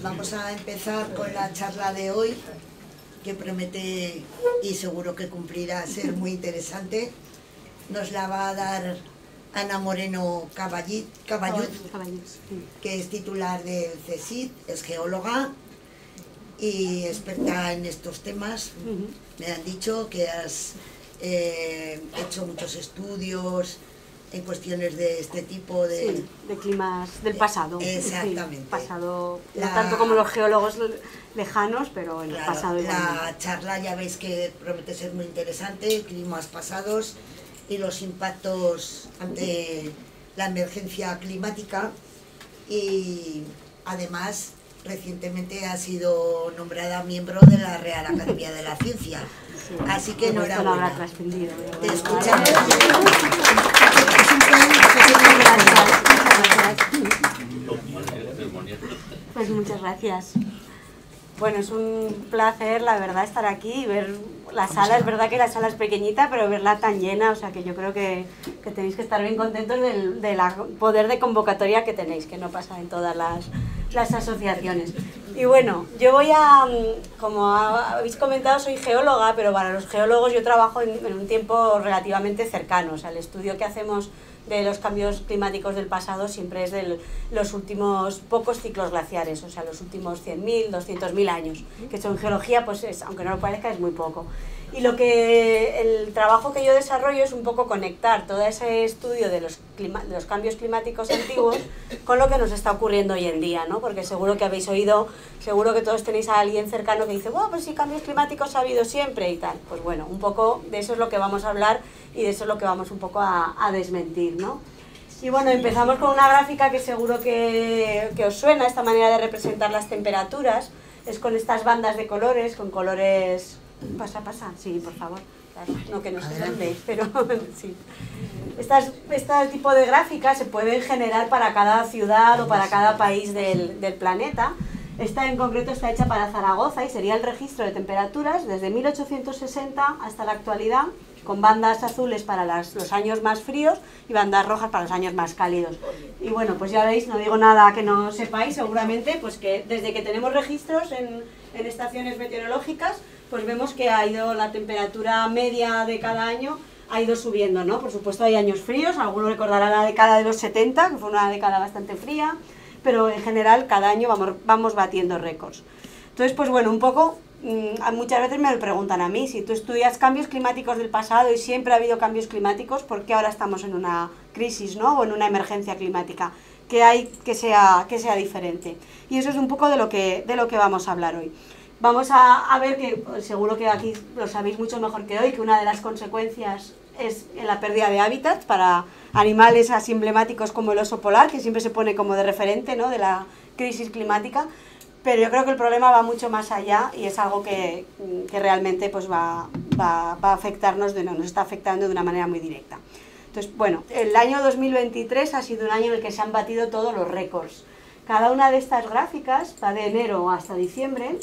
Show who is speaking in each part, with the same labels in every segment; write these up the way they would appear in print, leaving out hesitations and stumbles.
Speaker 1: Vamos a empezar con la charla de hoy, que promete y seguro que cumplirá ser muy interesante. Nos la va a dar Ana Moreno Caballud, que es titular del CSIC, es geóloga y experta en estos temas. Me han dicho que has hecho muchos estudios en cuestiones de este tipo de...
Speaker 2: Sí, de climas del pasado.
Speaker 1: Exactamente.
Speaker 2: Sí, pasado, no tanto como los geólogos lejanos, pero en el pasado igualmente.
Speaker 1: La charla ya veis que promete ser muy interesante, climas pasados y los impactos ante la emergencia climática, y además recientemente ha sido nombrada miembro de la Real Academia de la Ciencia.
Speaker 2: Sí,
Speaker 1: así que enhorabuena.
Speaker 2: No habrá trascendido.
Speaker 1: Te escuchamos.
Speaker 2: Pues muchas gracias. Bueno, es un placer, la verdad, estar aquí y ver la sala. Es verdad que la sala es pequeñita, pero verla tan llena, o sea que yo creo que tenéis que estar bien contentos del poder de convocatoria que tenéis, que no pasa en todas las asociaciones. Y bueno, yo voy a, como habéis comentado, soy geóloga, pero para los geólogos yo trabajo en un tiempo relativamente cercano. O sea, el estudio que hacemos de los cambios climáticos del pasado siempre es de los últimos pocos ciclos glaciares, o sea, los últimos 100.000, 200.000 años, que eso en geología, pues aunque no lo parezca, es muy poco. Y el trabajo que yo desarrollo es un poco conectar todo ese estudio de los cambios climáticos antiguos con lo que nos está ocurriendo hoy en día, ¿no? Porque seguro que habéis oído, seguro que todos tenéis a alguien cercano que dice, bueno, pues si cambios climáticos ha habido siempre y tal. Pues bueno, un poco de eso es lo que vamos a hablar y de eso es lo que vamos un poco a desmentir, ¿no? Y bueno, empezamos con una gráfica que seguro que os suena, esta manera de representar las temperaturas, es con estas bandas de colores, con colores... Pasa, sí, por favor. Claro, no que no se ven, pero sí. Este tipo de gráficas se pueden generar para cada ciudad o para cada país del planeta. Esta en concreto está hecha para Zaragoza y sería el registro de temperaturas desde 1860 hasta la actualidad, con bandas azules para los años más fríos y bandas rojas para los años más cálidos. Y bueno, pues ya veis, no digo nada que no sepáis, seguramente, pues que desde que tenemos registros en estaciones meteorológicas, pues vemos que ha ido la temperatura media de cada año, ha ido subiendo, ¿no? Por supuesto hay años fríos, algunos recordarán la década de los 70, que fue una década bastante fría, pero en general cada año vamos batiendo récords. Entonces, pues bueno, un poco, muchas veces me lo preguntan a mí, si tú estudias cambios climáticos del pasado y siempre ha habido cambios climáticos, ¿por qué ahora estamos en una crisis, ¿no? O en una emergencia climática? ¿Qué hay que sea diferente? Y eso es un poco de lo que vamos a hablar hoy. Vamos a ver que, seguro que aquí lo sabéis mucho mejor que hoy, que una de las consecuencias es la pérdida de hábitats para animales así emblemáticos como el oso polar, que siempre se pone como de referente, ¿no?, de la crisis climática, pero yo creo que el problema va mucho más allá y es algo que realmente pues va a afectarnos, nos está afectando de una manera muy directa. Entonces, bueno, el año 2023 ha sido un año en el que se han batido todos los récords. Cada una de estas gráficas va de enero hasta diciembre,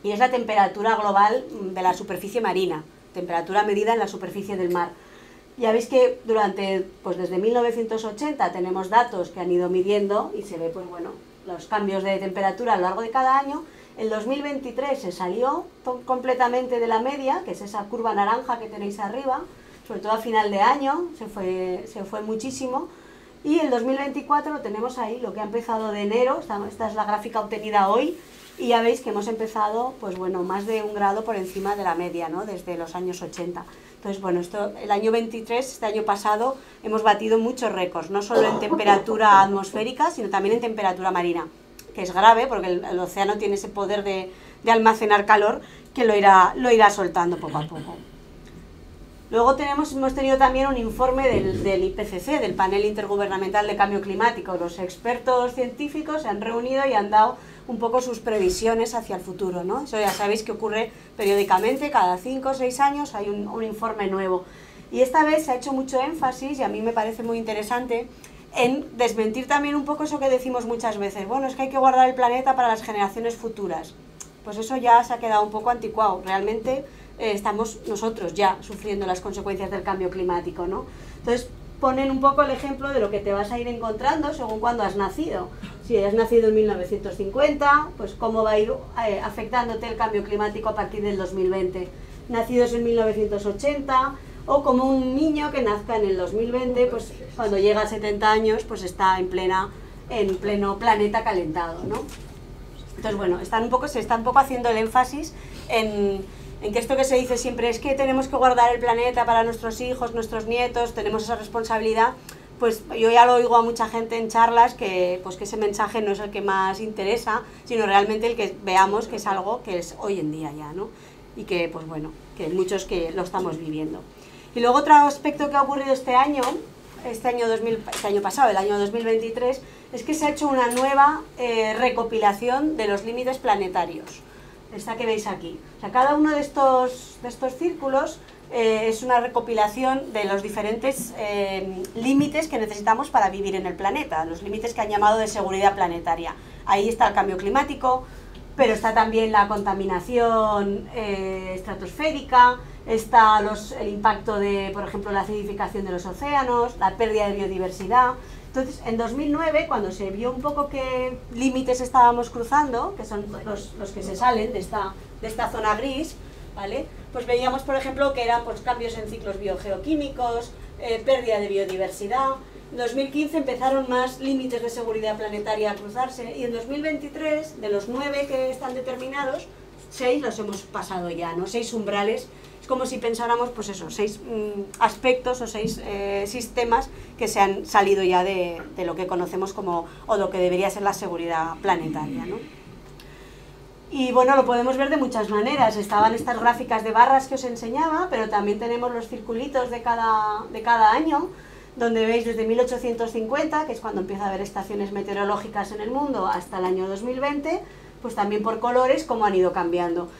Speaker 2: y es la temperatura global de la superficie marina, temperatura medida en la superficie del mar. Ya veis que desde 1980 tenemos datos que han ido midiendo y se ve, pues bueno, los cambios de temperatura a lo largo de cada año. El 2023 se salió completamente de la media, que es esa curva naranja que tenéis arriba, sobre todo a final de año, se fue muchísimo. Y el 2024 lo tenemos ahí, lo que ha empezado de enero, esta es la gráfica obtenida hoy, y ya veis que hemos empezado, pues bueno, más de 1 grado por encima de la media, ¿no?, desde los años 80. Entonces, bueno, el año 23, este año pasado, hemos batido muchos récords, no solo en temperatura atmosférica, sino también en temperatura marina, que es grave porque el océano tiene ese poder de almacenar calor que lo irá soltando poco a poco. Luego hemos tenido también un informe del IPCC, del Panel Intergubernamental de Cambio Climático. Los expertos científicos se han reunido y han dado un poco sus previsiones hacia el futuro, ¿no? Eso ya sabéis que ocurre periódicamente, cada 5 o 6 años hay un informe nuevo. Y esta vez se ha hecho mucho énfasis, y a mí me parece muy interesante, en desmentir también un poco eso que decimos muchas veces. Bueno, es que hay que guardar el planeta para las generaciones futuras. Pues eso ya se ha quedado un poco anticuado. Realmente estamos nosotros ya sufriendo las consecuencias del cambio climático, ¿no? Entonces, ponen un poco el ejemplo de lo que te vas a ir encontrando según cuando has nacido. Si has nacido en 1950, pues cómo va a ir afectándote el cambio climático a partir del 2020. Nacidos en 1980, o como un niño que nazca en el 2020, pues cuando llega a 70 años, pues está en pleno planeta calentado, ¿no? Entonces, bueno, se está un poco haciendo el énfasis en que esto que se dice siempre es que tenemos que guardar el planeta para nuestros hijos, nuestros nietos, tenemos esa responsabilidad. Pues yo ya lo oigo a mucha gente en charlas que ese mensaje no es el que más interesa, sino realmente el que veamos que es algo que es hoy en día ya, ¿no? Y que, pues bueno, que muchos que lo estamos viviendo. Y luego otro aspecto que ha ocurrido este año pasado, el año 2023, es que se ha hecho una nueva recopilación de los límites planetarios. Esta que veis aquí. O sea, cada uno de estos círculos es una recopilación de los diferentes límites que necesitamos para vivir en el planeta, los límites que han llamado de seguridad planetaria. Ahí está el cambio climático, pero está también la contaminación estratosférica, está el impacto de, por ejemplo, la acidificación de los océanos, la pérdida de biodiversidad. Entonces, en 2009, cuando se vio un poco qué límites estábamos cruzando, que son los que se salen de esta zona gris, ¿vale? Pues veíamos, por ejemplo, que eran pues, cambios en ciclos biogeoquímicos, pérdida de biodiversidad. En 2015 empezaron más límites de seguridad planetaria a cruzarse y en 2023, de los 9 que están determinados, 6 los hemos pasado ya, ¿no? 6 umbrales. Es como si pensáramos, pues eso, 6 aspectos o 6 sistemas que se han salido ya de lo que conocemos como, o lo que debería ser la seguridad planetaria, ¿no? Y bueno, lo podemos ver de muchas maneras. Estaban estas gráficas de barras que os enseñaba, pero también tenemos los circulitos de cada año, donde veis desde 1850, que es cuando empieza a haber estaciones meteorológicas en el mundo, hasta el año 2020, pues también por colores, cómo han ido cambiando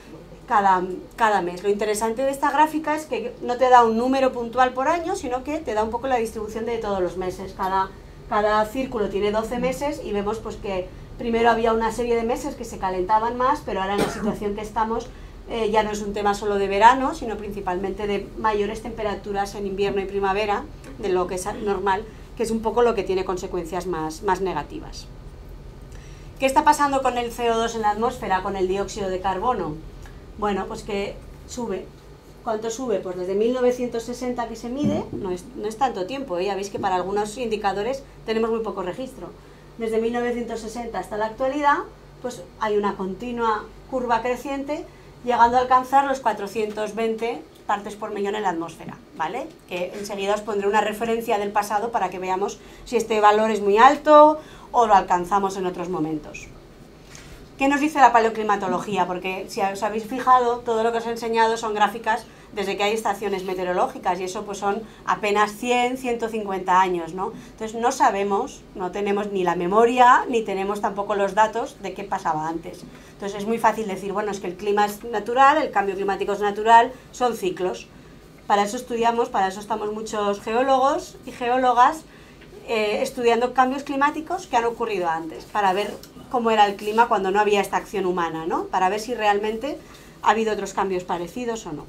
Speaker 2: cada mes. Lo interesante de esta gráfica es que no te da un número puntual por año, sino que te da un poco la distribución de todos los meses. Cada círculo tiene 12 meses y vemos pues que primero había una serie de meses que se calentaban más, pero ahora en la situación que estamos ya no es un tema solo de verano, sino principalmente de mayores temperaturas en invierno y primavera, de lo que es normal, que es un poco lo que tiene consecuencias más negativas. ¿Qué está pasando con el CO2 en la atmósfera, con el dióxido de carbono? Bueno, pues que sube. ¿Cuánto sube? Pues desde 1960 que se mide, no es tanto tiempo, ya veis que para algunos indicadores tenemos muy poco registro. Desde 1960 hasta la actualidad, pues hay una continua curva creciente, llegando a alcanzar los 420 partes por millón en la atmósfera, ¿vale? Que enseguida os pondré una referencia del pasado para que veamos si este valor es muy alto o lo alcanzamos en otros momentos. ¿Qué nos dice la paleoclimatología? Porque si os habéis fijado, todo lo que os he enseñado son gráficas desde que hay estaciones meteorológicas y eso pues son apenas 100, 150 años, ¿no? Entonces no sabemos, no tenemos ni la memoria ni tenemos tampoco los datos de qué pasaba antes. Entonces es muy fácil decir, bueno, es que el clima es natural, el cambio climático es natural, son ciclos. Para eso estudiamos, para eso estamos muchos geólogos y geólogas estudiando cambios climáticos que han ocurrido antes, para ver cómo era el clima cuando no había esta acción humana, ¿no? Para ver si realmente ha habido otros cambios parecidos o no.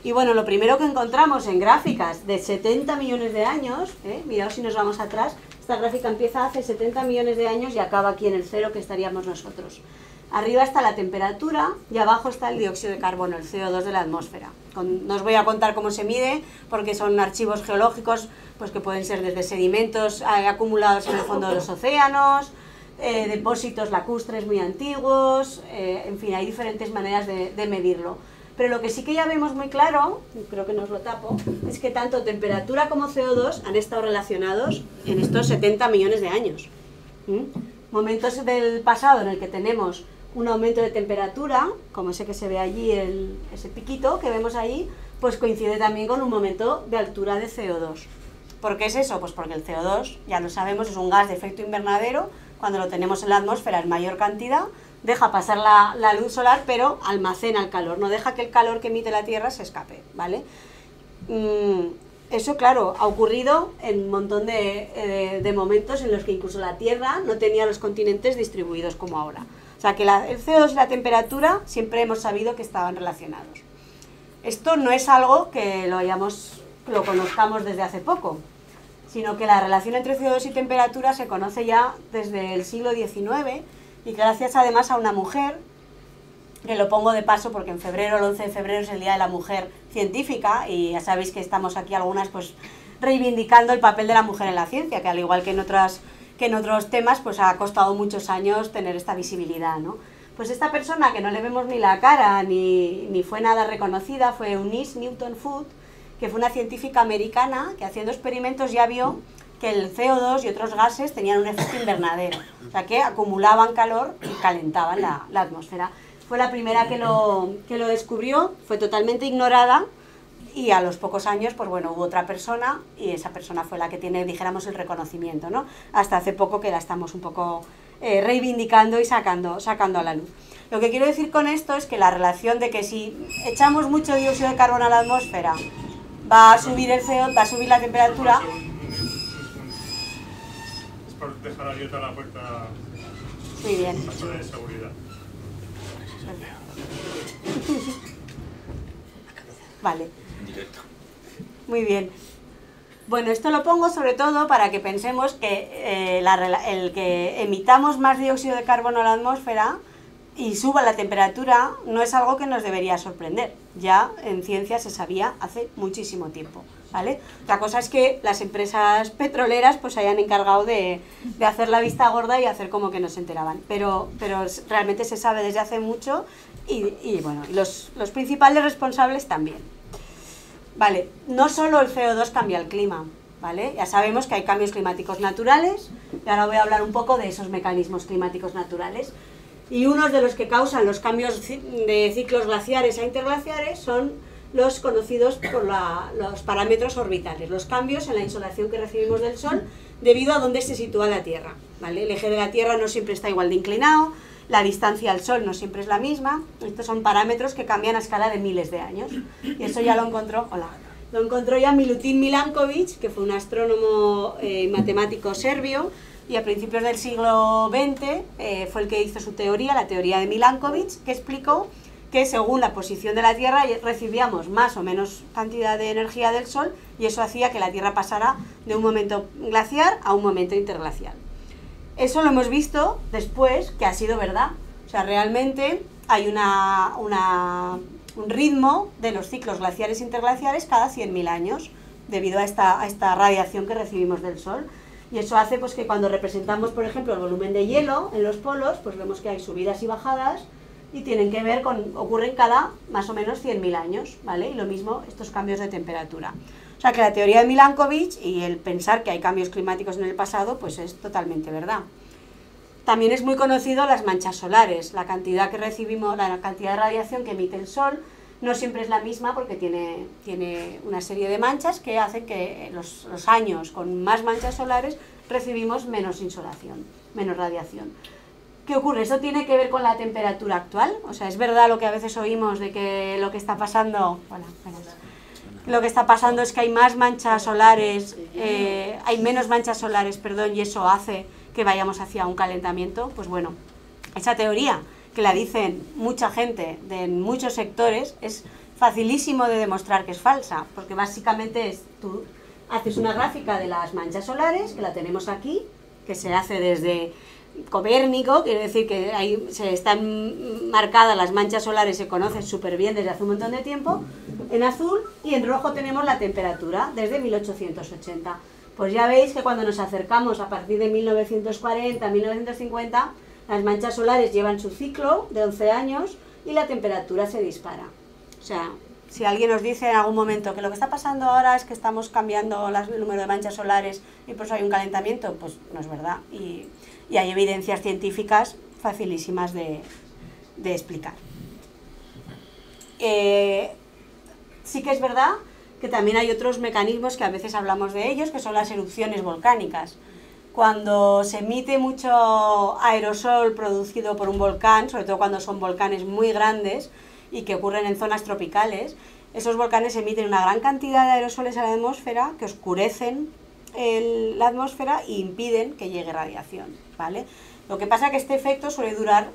Speaker 2: Y bueno, lo primero que encontramos en gráficas de 70 millones de años, mirad si nos vamos atrás, esta gráfica empieza hace 70 millones de años y acaba aquí en el cero que estaríamos nosotros. Arriba está la temperatura y abajo está el dióxido de carbono, el CO2 de la atmósfera. No os voy a contar cómo se mide porque son archivos geológicos pues que pueden ser desde sedimentos acumulados en el fondo de los océanos, depósitos lacustres muy antiguos, en fin, hay diferentes maneras de medirlo. Pero lo que sí que ya vemos muy claro, creo que no os lo tapo, es que tanto temperatura como CO2 han estado relacionados en estos 70 millones de años. Momentos del pasado en el que tenemos un aumento de temperatura, como ese que se ve allí, ese piquito que vemos ahí, pues coincide también con un momento de altura de CO2. ¿Por qué es eso? Pues porque el CO2, ya lo sabemos, es un gas de efecto invernadero. Cuando lo tenemos en la atmósfera en mayor cantidad, deja pasar la luz solar, pero almacena el calor, no deja que el calor que emite la Tierra se escape, ¿vale? Eso, claro, ha ocurrido en un montón de momentos en los que incluso la Tierra no tenía los continentes distribuidos como ahora. O sea que el CO2 y la temperatura siempre hemos sabido que estaban relacionados. Esto no es algo que lo hayamos lo conozcamos desde hace poco, sino que la relación entre CO2 y temperatura se conoce ya desde el siglo XIX y gracias además a una mujer, que lo pongo de paso porque en febrero, el 11 de febrero es el Día de la Mujer Científica y ya sabéis que estamos aquí algunas pues reivindicando el papel de la mujer en la ciencia, que al igual que en otros temas pues ha costado muchos años tener esta visibilidad, ¿no? Pues esta persona que no le vemos ni la cara ni fue nada reconocida fue Eunice Newton Foote, que fue una científica americana que haciendo experimentos ya vio que el CO2 y otros gases tenían un efecto invernadero, o sea que acumulaban calor y calentaban la atmósfera. Fue la primera que lo descubrió, fue totalmente ignorada y a los pocos años, pues bueno, hubo otra persona y esa persona fue la que tiene, dijéramos, el reconocimiento, ¿no? Hasta hace poco que la estamos un poco reivindicando y sacando a la luz. Lo que quiero decir con esto es que la relación de que si echamos mucho dióxido de carbono a la atmósfera va a subir el CO2, va a subir la temperatura.
Speaker 3: Es por dejar abierta la puerta.
Speaker 2: Muy bien.
Speaker 3: De seguridad.
Speaker 2: Vale. Muy bien. Bueno, esto lo pongo sobre todo para que pensemos que el que emitamos más dióxido de carbono a la atmósfera y suba la temperatura no es algo que nos debería sorprender. Ya en ciencia se sabía hace muchísimo tiempo, ¿vale? Otra cosa es que las empresas petroleras pues se hayan encargado de hacer la vista gorda y hacer como que no se enteraban. Pero realmente se sabe desde hace mucho y bueno, los principales responsables también. Vale, no solo el CO2 cambia el clima, ¿vale? Ya sabemos que hay cambios climáticos naturales y ahora voy a hablar un poco de esos mecanismos climáticos naturales. Y unos de los que causan los cambios de ciclos glaciares a interglaciares son los conocidos por los parámetros orbitales, los cambios en la insolación que recibimos del Sol debido a dónde se sitúa la Tierra, ¿vale? El eje de la Tierra no siempre está igual de inclinado, la distancia al Sol no siempre es la misma, estos son parámetros que cambian a escala de miles de años. Y eso ya lo encontró ya Milutin Milanković, que fue un astrónomo y matemático serbio, y a principios del siglo XX fue el que hizo su teoría, la teoría de Milanković, que explicó que según la posición de la Tierra recibíamos más o menos cantidad de energía del Sol y eso hacía que la Tierra pasara de un momento glaciar a un momento interglacial. Eso lo hemos visto después que ha sido verdad, o sea, realmente hay un ritmo de los ciclos glaciares e interglaciares cada 100.000 años debido a esta radiación que recibimos del Sol. Y eso hace pues, que cuando representamos, por ejemplo, el volumen de hielo en los polos, pues vemos que hay subidas y bajadas y tienen que ver ocurren cada más o menos 100.000 años, ¿vale? Y lo mismo estos cambios de temperatura. O sea que la teoría de Milanković y el pensar que hay cambios climáticos en el pasado, pues es totalmente verdad. También es muy conocido las manchas solares, la cantidad que recibimos, la cantidad de radiación que emite el Sol no siempre es la misma porque tiene una serie de manchas que hacen que los años con más manchas solares recibimos menos insolación, menos radiación. ¿Qué ocurre? ¿Eso tiene que ver con la temperatura actual? O sea, ¿es verdad lo que a veces oímos de que lo que está pasando... Lo que está pasando es que hay más manchas solares, hay menos manchas solares, perdón, y eso hace que vayamos hacia un calentamiento? Pues bueno, esa teoría que la dicen mucha gente de muchos sectores es facilísimo de demostrar que es falsa, porque básicamente tú haces una gráfica de las manchas solares, que la tenemos aquí, que se hace desde Copérnico, quiere decir que ahí están marcadas las manchas solares, se conocen súper bien desde hace un montón de tiempo, en azul, y en rojo tenemos la temperatura desde 1880. Pues ya veis que cuando nos acercamos a partir de 1940, 1950, las manchas solares llevan su ciclo de 11 años y la temperatura se dispara. O sea, si alguien nos dice en algún momento que lo que está pasando ahora es que estamos cambiando el número de manchas solares y por eso hay un calentamiento, pues no es verdad. Y hay evidencias científicas facilísimas de explicar. Sí que es verdad que también hay otros mecanismos que a veces hablamos de ellos, que son las erupciones volcánicas. Cuando se emite mucho aerosol producido por un volcán, sobre todo cuando son volcanes muy grandes y que ocurren en zonas tropicales, esos volcanes emiten una gran cantidad de aerosoles a la atmósfera que oscurecen la atmósfera e impiden que llegue radiación, ¿vale? Lo que pasa es que este efecto suele durar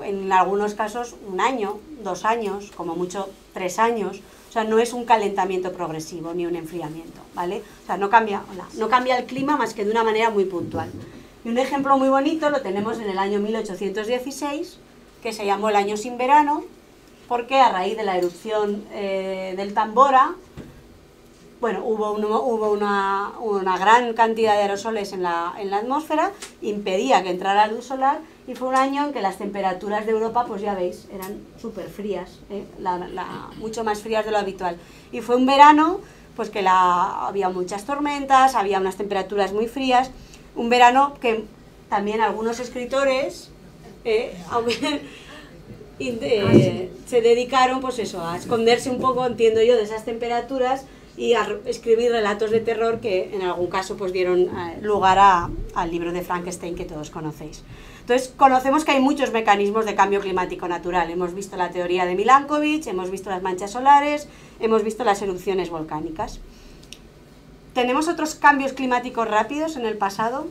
Speaker 2: en algunos casos 1 año, 2 años, como mucho 3 años. O sea, no es un calentamiento progresivo ni un enfriamiento, ¿vale? O sea, no cambia el clima más que de una manera muy puntual. Y un ejemplo muy bonito lo tenemos en el año 1816, que se llamó el año sin verano, porque a raíz de la erupción del Tambora, bueno, hubo una gran cantidad de aerosoles en la atmósfera, impedía que entrara luz solar, y fue un año en que las temperaturas de Europa, pues ya veis, eran súper frías, mucho más frías de lo habitual. Y fue un verano pues que había muchas tormentas, había unas temperaturas muy frías, un verano que también algunos escritores se dedicaron pues eso, a esconderse un poco, entiendo yo, de esas temperaturas y a escribir relatos de terror que en algún caso pues dieron lugar al libro de Frankenstein que todos conocéis. Entonces conocemos que hay muchos mecanismos de cambio climático natural. Hemos visto la teoría de Milankovitch, hemos visto las manchas solares, hemos visto las erupciones volcánicas. ¿Tenemos otros cambios climáticos rápidos en el pasado?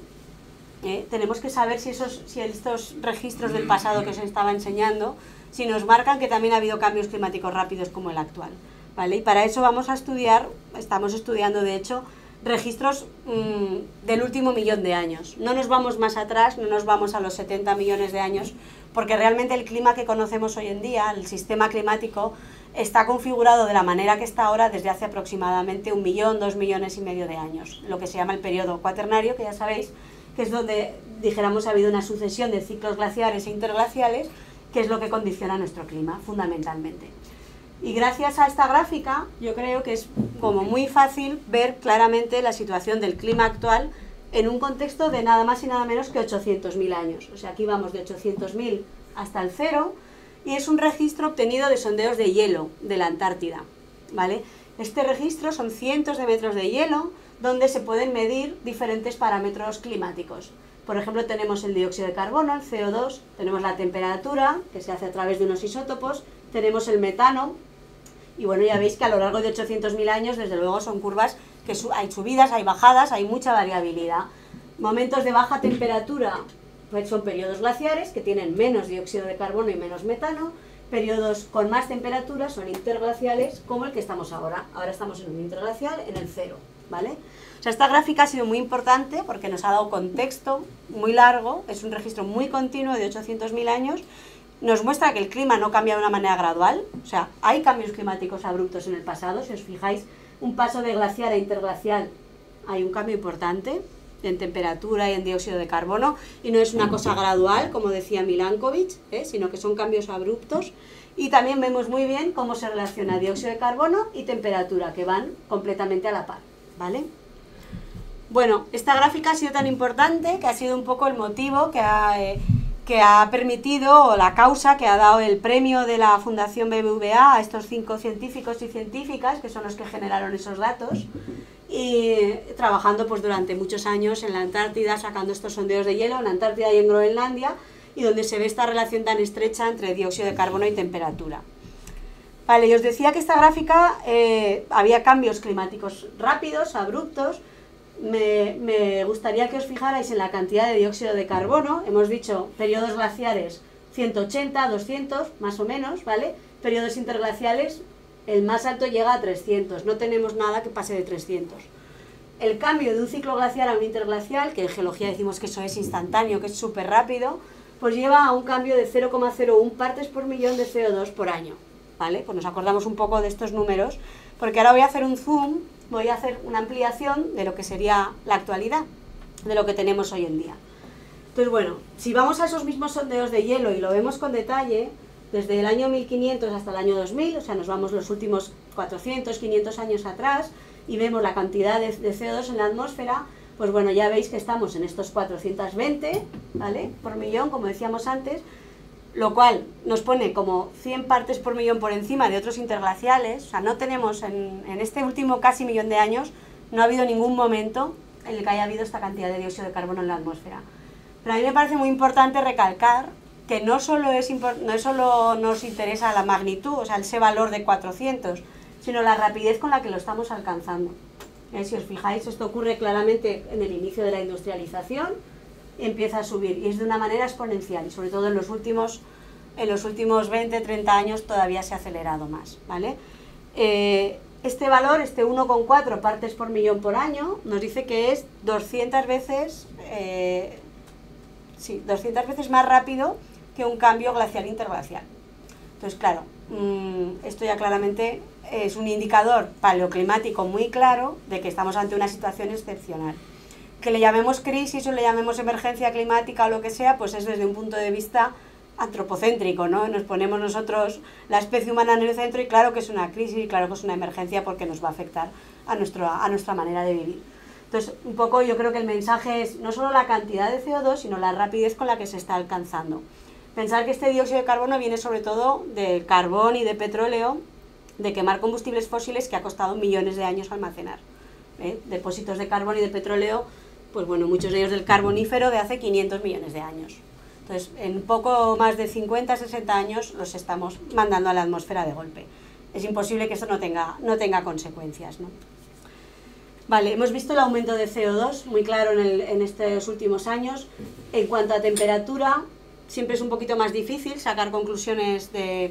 Speaker 2: Tenemos que saber si estos registros del pasado que os estaba enseñando, si nos marcan que también ha habido cambios climáticos rápidos como el actual, ¿vale? Y para eso estamos estudiando de hecho, registros del último millón de años. No nos vamos más atrás, no nos vamos a los 70 millones de años, porque realmente el clima que conocemos hoy en día, el sistema climático, está configurado de la manera que está ahora desde hace aproximadamente 1 millón, 2 millones y medio de años, lo que se llama el periodo cuaternario, que ya sabéis que es donde, dijéramos, ha habido una sucesión de ciclos glaciares e interglaciales, que es lo que condiciona nuestro clima, fundamentalmente. Y gracias a esta gráfica, yo creo que es como muy fácil ver claramente la situación del clima actual en un contexto de nada más y nada menos que 800.000 años. O sea, aquí vamos de 800.000 hasta el cero, y es un registro obtenido de sondeos de hielo de la Antártida, ¿vale? Este registro son cientos de metros de hielo, donde se pueden medir diferentes parámetros climáticos. Por ejemplo, tenemos el dióxido de carbono, el CO2, tenemos la temperatura, que se hace a través de unos isótopos, tenemos el metano, y bueno, ya veis que a lo largo de 800.000 años, desde luego, son curvas que hay subidas, hay bajadas, hay mucha variabilidad. Momentos de baja temperatura, pues son periodos glaciares, que tienen menos dióxido de carbono y menos metano. Periodos con más temperatura son interglaciales, como el que estamos ahora. Ahora estamos en un interglacial, en el cero, ¿vale? O sea, esta gráfica ha sido muy importante porque nos ha dado contexto muy largo, es un registro muy continuo de 800.000 años, nos muestra que el clima no cambia de una manera gradual, o sea, hay cambios climáticos abruptos en el pasado, si os fijáis, un paso de glaciar a interglacial, hay un cambio importante en temperatura y en dióxido de carbono, y no es una cosa gradual, como decía Milankovitch, sino que son cambios abruptos, y también vemos muy bien cómo se relaciona dióxido de carbono y temperatura, que van completamente a la par, ¿vale? Bueno, esta gráfica ha sido tan importante que ha sido un poco el motivo que ha permitido, o la causa que ha dado el premio de la Fundación BBVA a estos 5 científicos y científicas, que son los que generaron esos datos, y trabajando pues durante muchos años en la Antártida, sacando estos sondeos de hielo en la Antártida y en Groenlandia, y donde se ve esta relación tan estrecha entre dióxido de carbono y temperatura. Vale, y os decía que esta gráfica había cambios climáticos rápidos, abruptos. Me gustaría que os fijarais en la cantidad de dióxido de carbono. Hemos dicho periodos glaciares 180, 200, más o menos, ¿vale? Periodos interglaciales, el más alto llega a 300, no tenemos nada que pase de 300. El cambio de un ciclo glaciar a un interglacial, que en geología decimos que eso es instantáneo, que es súper rápido, pues lleva a un cambio de 0,01 partes por millón de CO2 por año, ¿vale? Pues nos acordamos un poco de estos números, porque ahora voy a hacer un zoom, voy a hacer una ampliación de lo que sería la actualidad, de lo que tenemos hoy en día. Entonces, bueno, si vamos a esos mismos sondeos de hielo y lo vemos con detalle, desde el año 1500 hasta el año 2000, o sea, nos vamos los últimos 400, 500 años atrás, y vemos la cantidad de CO2 en la atmósfera, pues bueno, ya veis que estamos en estos 420, ¿vale?, por millón, como decíamos antes, lo cual nos pone como 100 partes por millón por encima de otros interglaciales. O sea, no tenemos, en este último casi millón de años, no ha habido ningún momento en el que haya habido esta cantidad de dióxido de carbono en la atmósfera. Pero a mí me parece muy importante recalcar que no solo nos interesa la magnitud, o sea, ese valor de 400, sino la rapidez con la que lo estamos alcanzando. Si os fijáis, esto ocurre claramente en el inicio de la industrialización, empieza a subir y es de una manera exponencial, y sobre todo en los últimos 20, 30 años todavía se ha acelerado más, ¿vale? Este valor, este 1,4 partes por millón por año, nos dice que es 200 veces, 200 veces más rápido que un cambio glacial interglacial. Entonces, claro, esto ya claramente es un indicador paleoclimático muy claro de que estamos ante una situación excepcional. Que le llamemos crisis o le llamemos emergencia climática o lo que sea, pues es desde un punto de vista antropocéntrico, ¿no? Nos ponemos nosotros, la especie humana, en el centro, y claro que es una crisis y claro que es una emergencia porque nos va a afectar a nuestra manera de vivir. Entonces, un poco yo creo que el mensaje es no solo la cantidad de CO2, sino la rapidez con la que se está alcanzando. Pensar que este dióxido de carbono viene sobre todo del carbón y de petróleo, de quemar combustibles fósiles que ha costado millones de años almacenar. Depósitos de carbón y de petróleo, pues bueno, muchos de ellos del Carbonífero de hace 500 millones de años. Entonces, en poco más de 50, 60 años los estamos mandando a la atmósfera de golpe. Es imposible que eso no tenga consecuencias, ¿no? Vale, hemos visto el aumento de CO2 muy claro en estos últimos años. En cuanto a temperatura, siempre es un poquito más difícil sacar conclusiones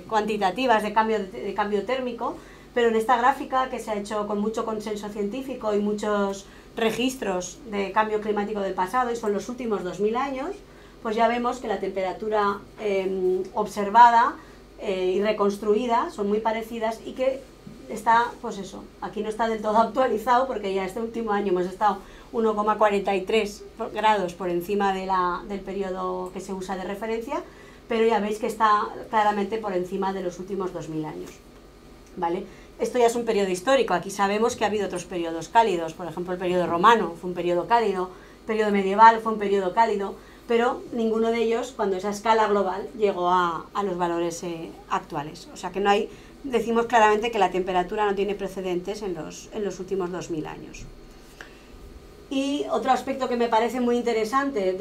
Speaker 2: cuantitativas de cambio térmico, pero en esta gráfica, que se ha hecho con mucho consenso científico y muchos registros de cambio climático del pasado, y son los últimos 2000 años, pues ya vemos que la temperatura observada y reconstruida son muy parecidas y que está, pues eso, aquí no está del todo actualizado porque ya este último año hemos estado 1,43 grados por encima del periodo que se usa de referencia, pero ya veis que está claramente por encima de los últimos 2000 años, ¿vale? Esto ya es un periodo histórico, aquí sabemos que ha habido otros periodos cálidos, por ejemplo el periodo romano fue un periodo cálido, el periodo medieval fue un periodo cálido, pero ninguno de ellos, cuando esa escala global llegó a los valores actuales. O sea que no hay, decimos claramente que la temperatura no tiene precedentes en los últimos 2000 años. Y otro aspecto que me parece muy interesante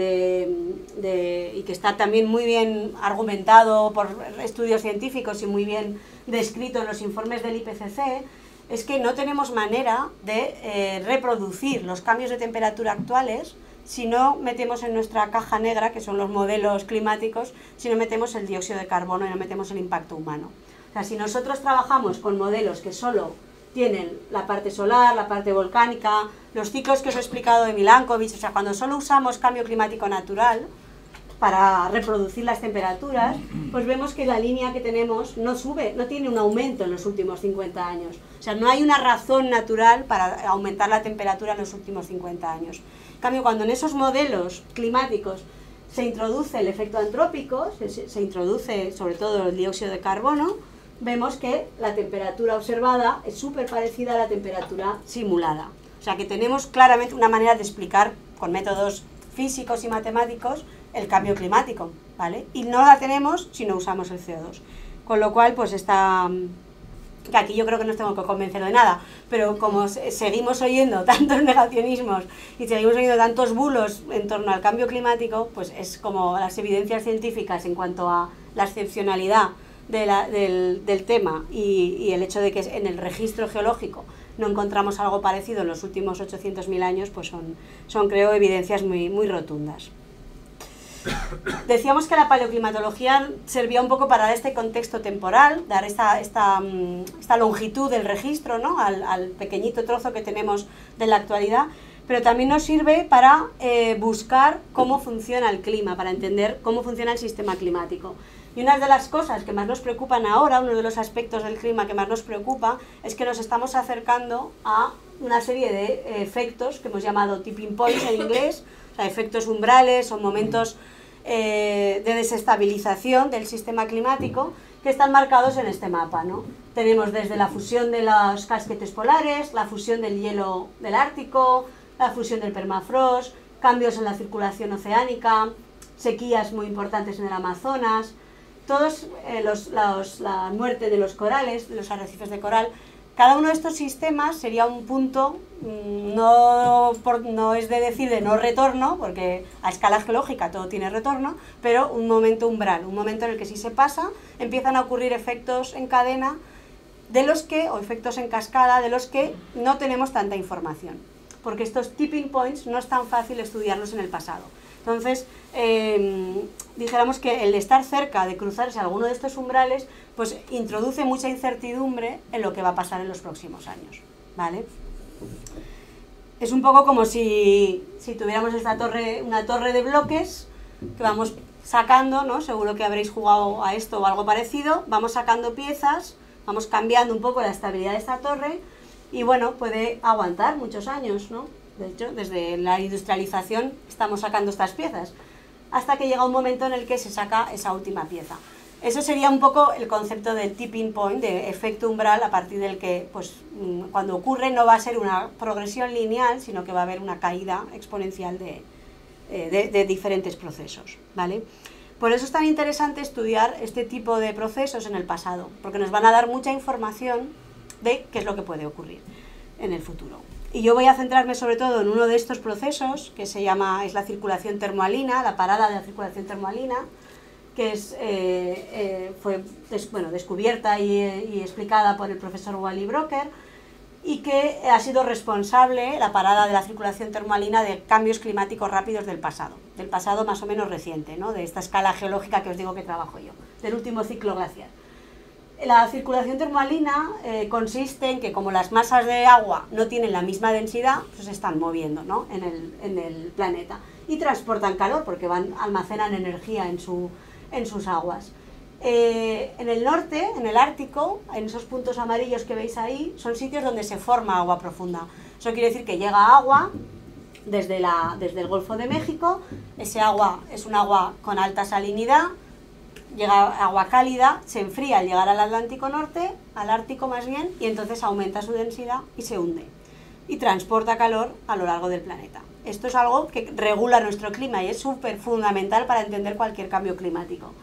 Speaker 2: y que está también muy bien argumentado por estudios científicos y muy bien descrito en los informes del IPCC, es que no tenemos manera de reproducir los cambios de temperatura actuales si no metemos en nuestra caja negra, que son los modelos climáticos, si no metemos el dióxido de carbono y no metemos el impacto humano. O sea, si nosotros trabajamos con modelos que solo tienen la parte solar, la parte volcánica, los ciclos que os he explicado de Milankovitch, o sea, cuando solo usamos cambio climático natural para reproducir las temperaturas, pues vemos que la línea que tenemos no sube, no tiene un aumento en los últimos 50 años. O sea, no hay una razón natural para aumentar la temperatura en los últimos 50 años. En cambio, cuando en esos modelos climáticos se introduce el efecto antrópico, se introduce sobre todo el dióxido de carbono, vemos que la temperatura observada es súper parecida a la temperatura simulada. O sea que tenemos claramente una manera de explicar con métodos físicos y matemáticos el cambio climático, ¿vale? Y no la tenemos si no usamos el CO2. Con lo cual, pues está... que aquí yo creo que no os tengo que convencer de nada, pero como seguimos oyendo tantos negacionismos y seguimos oyendo tantos bulos en torno al cambio climático, pues es como las evidencias científicas en cuanto a la excepcionalidad del tema y el hecho de que en el registro geológico no encontramos algo parecido en los últimos 800.000 años, pues son creo evidencias muy, muy rotundas. Decíamos que la paleoclimatología servía un poco para dar este contexto temporal, dar esta longitud del registro, ¿no? al pequeñito trozo que tenemos de la actualidad, pero también nos sirve para buscar cómo funciona el clima, para entender cómo funciona el sistema climático. Y una de las cosas que más nos preocupan ahora, uno de los aspectos del clima que más nos preocupa, es que nos estamos acercando a una serie de efectos que hemos llamado tipping points en inglés, o sea, efectos umbrales o momentos de desestabilización del sistema climático que están marcados en este mapa, ¿no? Tenemos desde la fusión de los casquetes polares, la fusión del hielo del Ártico, la fusión del permafrost, cambios en la circulación oceánica, sequías muy importantes en el Amazonas, todos la muerte de los corales, de los arrecifes de coral. Cada uno de estos sistemas sería un punto, no es de decir de no retorno, porque a escala geológica todo tiene retorno, pero un momento umbral, un momento en el que si se pasa empiezan a ocurrir efectos en cadena o efectos en cascada de los que no tenemos tanta información, porque estos tipping points no es tan fácil estudiarlos en el pasado. Entonces, dijéramos que el estar cerca de cruzarse alguno de estos umbrales, pues introduce mucha incertidumbre en lo que va a pasar en los próximos años, ¿vale? Es un poco como si tuviéramos esta una torre de bloques que vamos sacando, ¿no? Seguro que habréis jugado a esto o algo parecido, vamos sacando piezas, vamos cambiando un poco la estabilidad de esta torre y bueno, puede aguantar muchos años, ¿no? De hecho, desde la industrialización estamos sacando estas piezas, hasta que llega un momento en el que se saca esa última pieza. Eso sería un poco el concepto del tipping point, de efecto umbral, a partir del que, pues, cuando ocurre no va a ser una progresión lineal, sino que va a haber una caída exponencial de diferentes procesos, ¿vale? Por eso es tan interesante estudiar este tipo de procesos en el pasado, porque nos van a dar mucha información de qué es lo que puede ocurrir en el futuro. Y yo voy a centrarme sobre todo en uno de estos procesos, que es la circulación termohalina, la parada de la circulación termohalina, que fue descubierta y explicada por el profesor Wally Brocker, y que ha sido responsable, la parada de la circulación termohalina, de cambios climáticos rápidos del pasado más o menos reciente, ¿no? De esta escala geológica que os digo que trabajo yo, del último ciclo glacial. La circulación termohalina consiste en que, como las masas de agua no tienen la misma densidad, pues se están moviendo, ¿no? en el planeta, y transportan calor porque almacenan energía en sus aguas. En el norte, en el Ártico, en esos puntos amarillos que veis ahí, son sitios donde se forma agua profunda. Eso quiere decir que llega agua desde el Golfo de México. Ese agua es un agua con alta salinidad, llega agua cálida, se enfría al llegar al Atlántico Norte, al Ártico más bien, y entonces aumenta su densidad y se hunde. Y transporta calor a lo largo del planeta. Esto es algo que regula nuestro clima y es súper fundamental para entender cualquier cambio climático.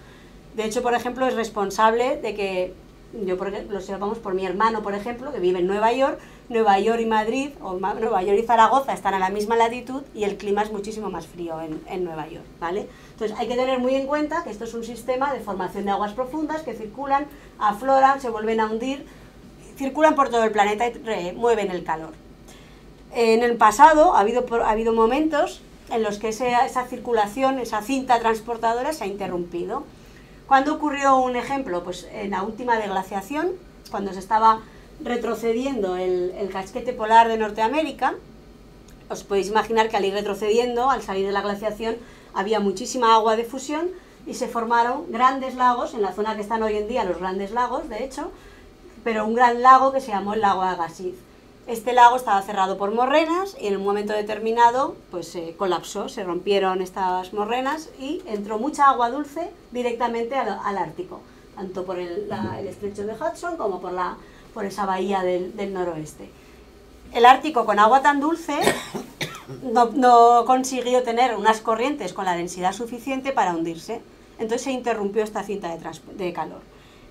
Speaker 2: De hecho, por ejemplo, es responsable de que, lo sepamos por mi hermano, por ejemplo, que vive en Nueva York y Madrid, o Nueva York y Zaragoza están a la misma latitud y el clima es muchísimo más frío en Nueva York, ¿vale? Entonces hay que tener muy en cuenta que esto es un sistema de formación de aguas profundas que circulan, afloran, se vuelven a hundir, circulan por todo el planeta y mueven el calor. En el pasado ha habido momentos en los que esa circulación, esa cinta transportadora se ha interrumpido. ¿Cuándo ocurrió un ejemplo? Pues en la última deglaciación, cuando se estaba retrocediendo el casquete polar de Norteamérica. Os podéis imaginar que al ir retrocediendo, al salir de la glaciación, había muchísima agua de fusión y se formaron grandes lagos, en la zona que están hoy en día los Grandes Lagos, de hecho, pero un gran lago que se llamó el lago Agassiz. Este lago estaba cerrado por morrenas y en un momento determinado pues colapsó, se rompieron estas morrenas y entró mucha agua dulce directamente al Ártico, tanto por el estrecho de Hudson como por esa bahía del noroeste. El Ártico, con agua tan dulce, no consiguió tener unas corrientes con la densidad suficiente para hundirse, entonces se interrumpió esta cinta de calor.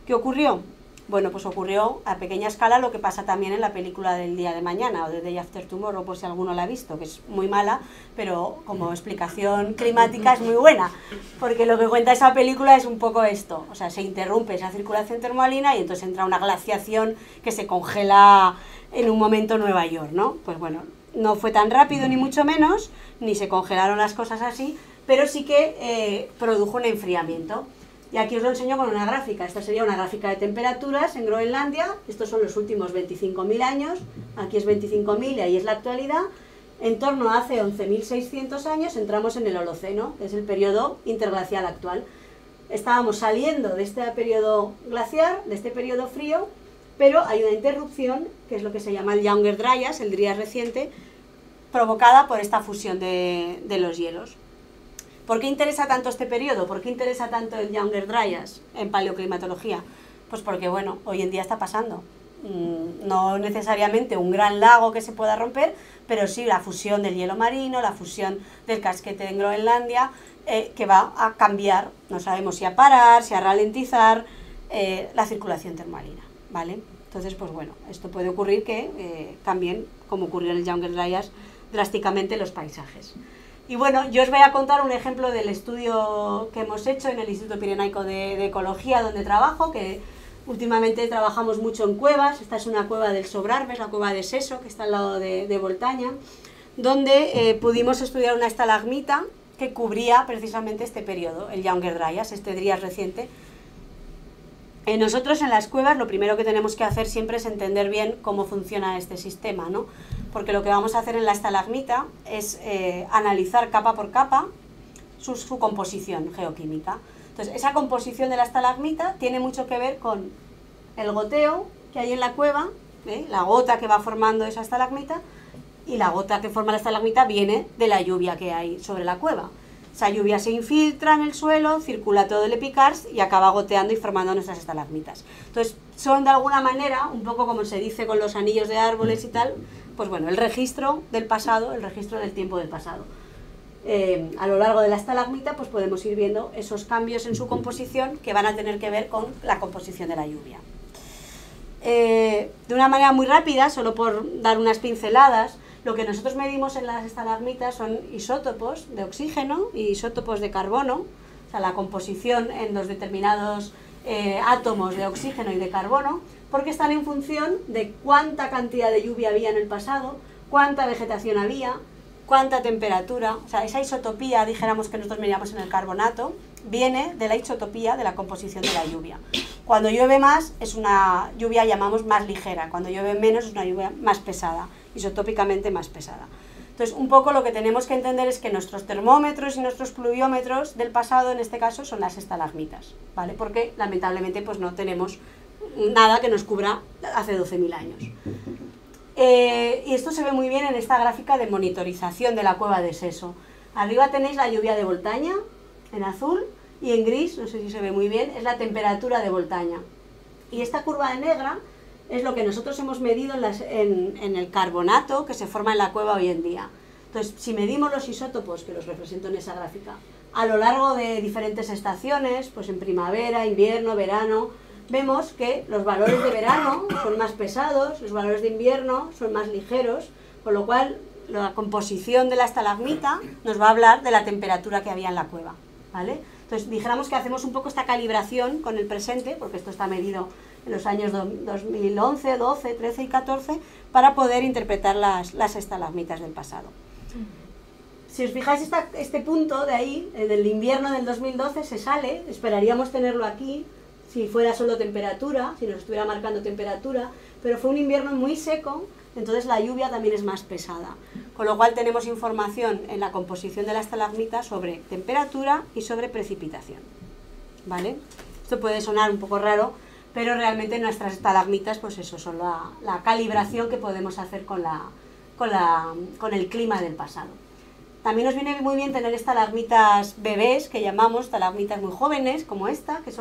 Speaker 2: ¿Qué ocurrió? Bueno, pues ocurrió a pequeña escala lo que pasa también en la película del Día de Mañana o de Day After Tomorrow, por si alguno la ha visto, que es muy mala, pero como explicación climática es muy buena, porque lo que cuenta esa película es un poco esto, o sea, se interrumpe esa circulación termohalina y entonces entra una glaciación que se congela en un momento Nueva York, ¿no? Pues bueno, no fue tan rápido ni mucho menos, ni se congelaron las cosas así, pero sí que produjo un enfriamiento. Y aquí os lo enseño con una gráfica. Esta sería una gráfica de temperaturas en Groenlandia. Estos son los últimos 25.000 años. Aquí es 25.000 y ahí es la actualidad. En torno a hace 11.600 años entramos en el Holoceno, que es el periodo interglacial actual. Estábamos saliendo de este periodo glaciar, de este periodo frío, pero hay una interrupción, que es lo que se llama el Younger Dryas, el Dryas reciente, provocada por esta fusión de los hielos. ¿Por qué interesa tanto este periodo? ¿Por qué interesa tanto el Younger Dryas en paleoclimatología? Pues porque, bueno, hoy en día está pasando. No necesariamente un gran lago que se pueda romper, pero sí la fusión del hielo marino, la fusión del casquete en Groenlandia, que va a cambiar, no sabemos si a parar, si a ralentizar la circulación termohalina, ¿vale? Entonces, pues bueno, esto puede ocurrir que cambien, como ocurrió en el Younger Dryas, drásticamente los paisajes. Y bueno, yo os voy a contar un ejemplo del estudio que hemos hecho en el Instituto Pirenaico de Ecología, donde trabajo, que últimamente trabajamos mucho en cuevas. Esta es una cueva del Sobrarbe, la cueva de Seso, que está al lado de Voltaña, donde pudimos estudiar una estalagmita que cubría precisamente este periodo, el Younger Dryas, este Dryas reciente. Nosotros en las cuevas lo primero que tenemos que hacer siempre es entender bien cómo funciona este sistema, ¿no? Porque lo que vamos a hacer en la estalagmita es analizar capa por capa su composición geoquímica. Entonces, esa composición de la estalagmita tiene mucho que ver con el goteo que hay en la cueva, la gota que va formando esa estalagmita, y la gota que forma la estalagmita viene de la lluvia que hay sobre la cueva. Esa lluvia se infiltra en el suelo, circula todo el epicarst y acaba goteando y formando nuestras estalagmitas. Entonces, son de alguna manera, un poco como se dice con los anillos de árboles y tal, pues bueno, el registro del pasado, el registro del tiempo del pasado. A lo largo de la estalagmita, pues podemos ir viendo esos cambios en su composición que van a tener que ver con la composición de la lluvia. De una manera muy rápida, solo por dar unas pinceladas, lo que nosotros medimos en las estalagmitas son isótopos de oxígeno y isótopos de carbono, o sea, la composición en los determinados átomos de oxígeno y de carbono, porque están en función de cuánta cantidad de lluvia había en el pasado, cuánta vegetación había, cuánta temperatura. O sea, esa isotopía, dijéramos que nosotros medíamos en el carbonato, viene de la isotopía de la composición de la lluvia. Cuando llueve más es una lluvia, llamamos, más ligera, cuando llueve menos es una lluvia más pesada, isotópicamente más pesada. Entonces, un poco lo que tenemos que entender es que nuestros termómetros y nuestros pluviómetros del pasado, en este caso, son las estalagmitas, ¿vale? Porque, lamentablemente, pues no tenemos nada que nos cubra hace 12.000 años. Y esto se ve muy bien en esta gráfica de monitorización de la cueva de Seso. Arriba tenéis la lluvia de Voltaña, en azul, y en gris, no sé si se ve muy bien, es la temperatura de Voltaña. Y esta curva de negra es lo que nosotros hemos medido en el carbonato que se forma en la cueva hoy en día. Entonces, si medimos los isótopos, que los represento en esa gráfica, a lo largo de diferentes estaciones, pues en primavera, invierno, verano, vemos que los valores de verano son más pesados, los valores de invierno son más ligeros, con lo cual la composición de la estalagmita nos va a hablar de la temperatura que había en la cueva, ¿vale? Entonces, dijéramos que hacemos un poco esta calibración con el presente, porque esto está medido en los años 2011, 12, 13 y 14, para poder interpretar las estalagmitas del pasado. Si os fijáis, este punto de ahí, del invierno del 2012, se sale, esperaríamos tenerlo aquí, si fuera solo temperatura, si nos estuviera marcando temperatura, pero fue un invierno muy seco, entonces la lluvia también es más pesada. Con lo cual tenemos información en la composición de la estalagmita sobre temperatura y sobre precipitación, ¿vale? Esto puede sonar un poco raro, pero realmente nuestras estalagmitas, pues eso, son la calibración que podemos hacer con el clima del pasado. También nos viene muy bien tener estalagmitas bebés, que llamamos estalagmitas muy jóvenes, como esta, que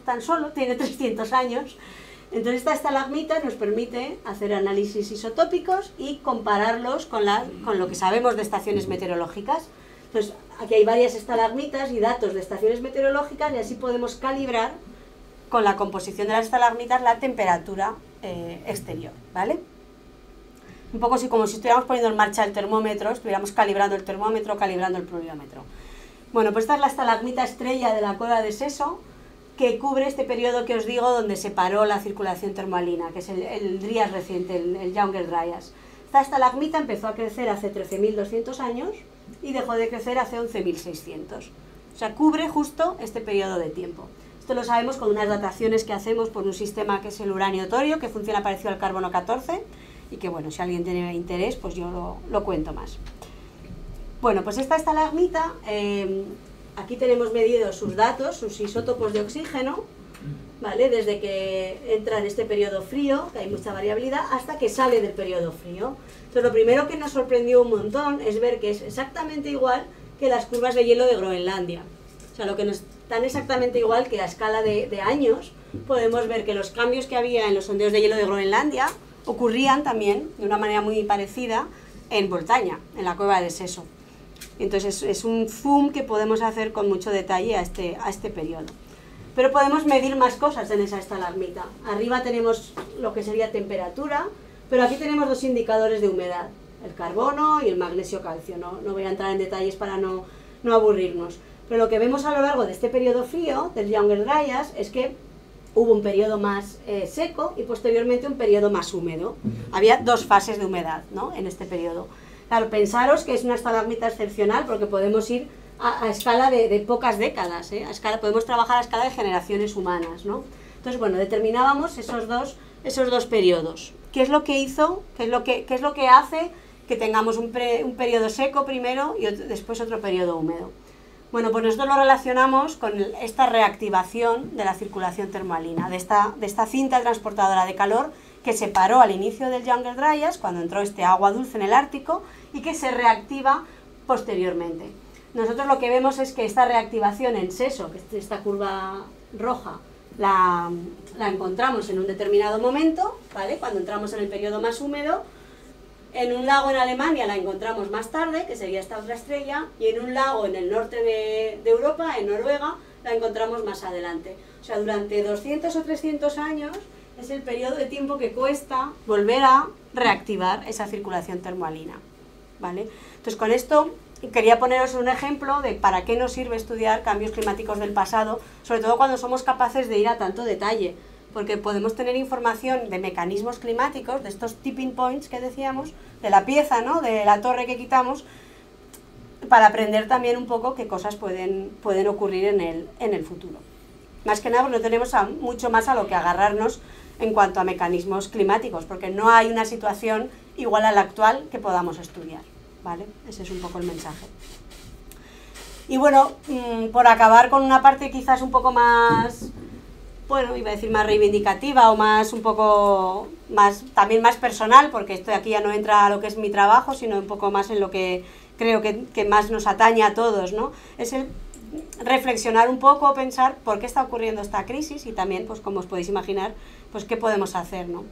Speaker 2: tan solo tiene 300 años. Entonces esta estalagmita nos permite hacer análisis isotópicos y compararlos con lo que sabemos de estaciones meteorológicas. Entonces aquí hay varias estalagmitas y datos de estaciones meteorológicas y así podemos calibrar con la composición de las estalagmitas la temperatura exterior, ¿vale? Un poco así como si estuviéramos poniendo en marcha el termómetro, estuviéramos calibrando el termómetro, calibrando el pluviómetro. Bueno, pues esta es la estalagmita estrella de la cueva de Seso, que cubre este periodo que os digo donde se paró la circulación termalina, que es el Dryas reciente, el Younger Dryas. Esta estalagmita empezó a crecer hace 13.200 años y dejó de crecer hace 11.600. O sea, cubre justo este periodo de tiempo. Esto lo sabemos con unas dataciones que hacemos por un sistema que es el uranio torio, que funciona parecido al carbono 14, y que bueno, si alguien tiene interés, pues yo lo cuento más. Bueno, pues esta estalagmita, aquí tenemos medidos sus datos, sus isótopos de oxígeno, ¿vale? Desde que entra en este periodo frío, que hay mucha variabilidad, hasta que sale del periodo frío. Entonces, lo primero que nos sorprendió un montón es ver que es exactamente igual que las curvas de hielo de Groenlandia. O sea, lo que nos dan exactamente igual que a escala de años, podemos ver que los cambios que había en los sondeos de hielo de Groenlandia ocurrían también, de una manera muy parecida, en Voltaña, en la cueva de Seso. Entonces es un zoom que podemos hacer con mucho detalle a este periodo. Pero podemos medir más cosas en esa estalagmita. Arriba tenemos lo que sería temperatura, pero aquí tenemos dos indicadores de humedad, el carbono y el magnesio-calcio. No voy a entrar en detalles para no aburrirnos. Pero lo que vemos a lo largo de este periodo frío, del Younger Dryas, es que hubo un periodo más seco y posteriormente un periodo más húmedo. Había dos fases de humedad, ¿no?, en este periodo. Claro, pensaros que es una estalagmita excepcional porque podemos ir a escala de pocas décadas, ¿eh? Podemos trabajar a escala de generaciones humanas, ¿no? Entonces, bueno, determinábamos esos dos periodos. ¿Qué es lo que hizo? ¿Qué es lo que hace que tengamos un periodo seco primero y después otro periodo húmedo? Bueno, pues nosotros lo relacionamos con esta reactivación de la circulación termalina, de esta cinta transportadora de calor que se paró al inicio del Younger Dryas, cuando entró este agua dulce en el Ártico, y que se reactiva posteriormente. Nosotros lo que vemos es que esta reactivación en seso, que es esta curva roja, la encontramos en un determinado momento, ¿vale? Cuando entramos en el periodo más húmedo. En un lago en Alemania la encontramos más tarde, que sería esta otra estrella, y en un lago en el norte de Europa, en Noruega, la encontramos más adelante. O sea, durante 200 o 300 años es el periodo de tiempo que cuesta volver a reactivar esa circulación termalina, ¿vale? Entonces, con esto quería poneros un ejemplo de para qué nos sirve estudiar cambios climáticos del pasado, sobre todo cuando somos capaces de ir a tanto detalle, porque podemos tener información de mecanismos climáticos, de estos tipping points que decíamos, de la pieza, ¿no?, de la torre que quitamos, para aprender también un poco qué cosas pueden ocurrir en el futuro. Más que nada, pues no tenemos mucho más a lo que agarrarnos en cuanto a mecanismos climáticos, porque no hay una situación igual a la actual que podamos estudiar, ¿vale? Ese es un poco el mensaje. Y bueno, por acabar con una parte quizás un poco más, bueno, iba a decir más reivindicativa o más un poco más, también más personal, porque esto aquí ya no entra a lo que es mi trabajo, sino un poco más en lo que creo que más nos atañe a todos, ¿no? Es el reflexionar un poco, pensar por qué está ocurriendo esta crisis y también, pues como os podéis imaginar, pues qué podemos hacer, ¿no?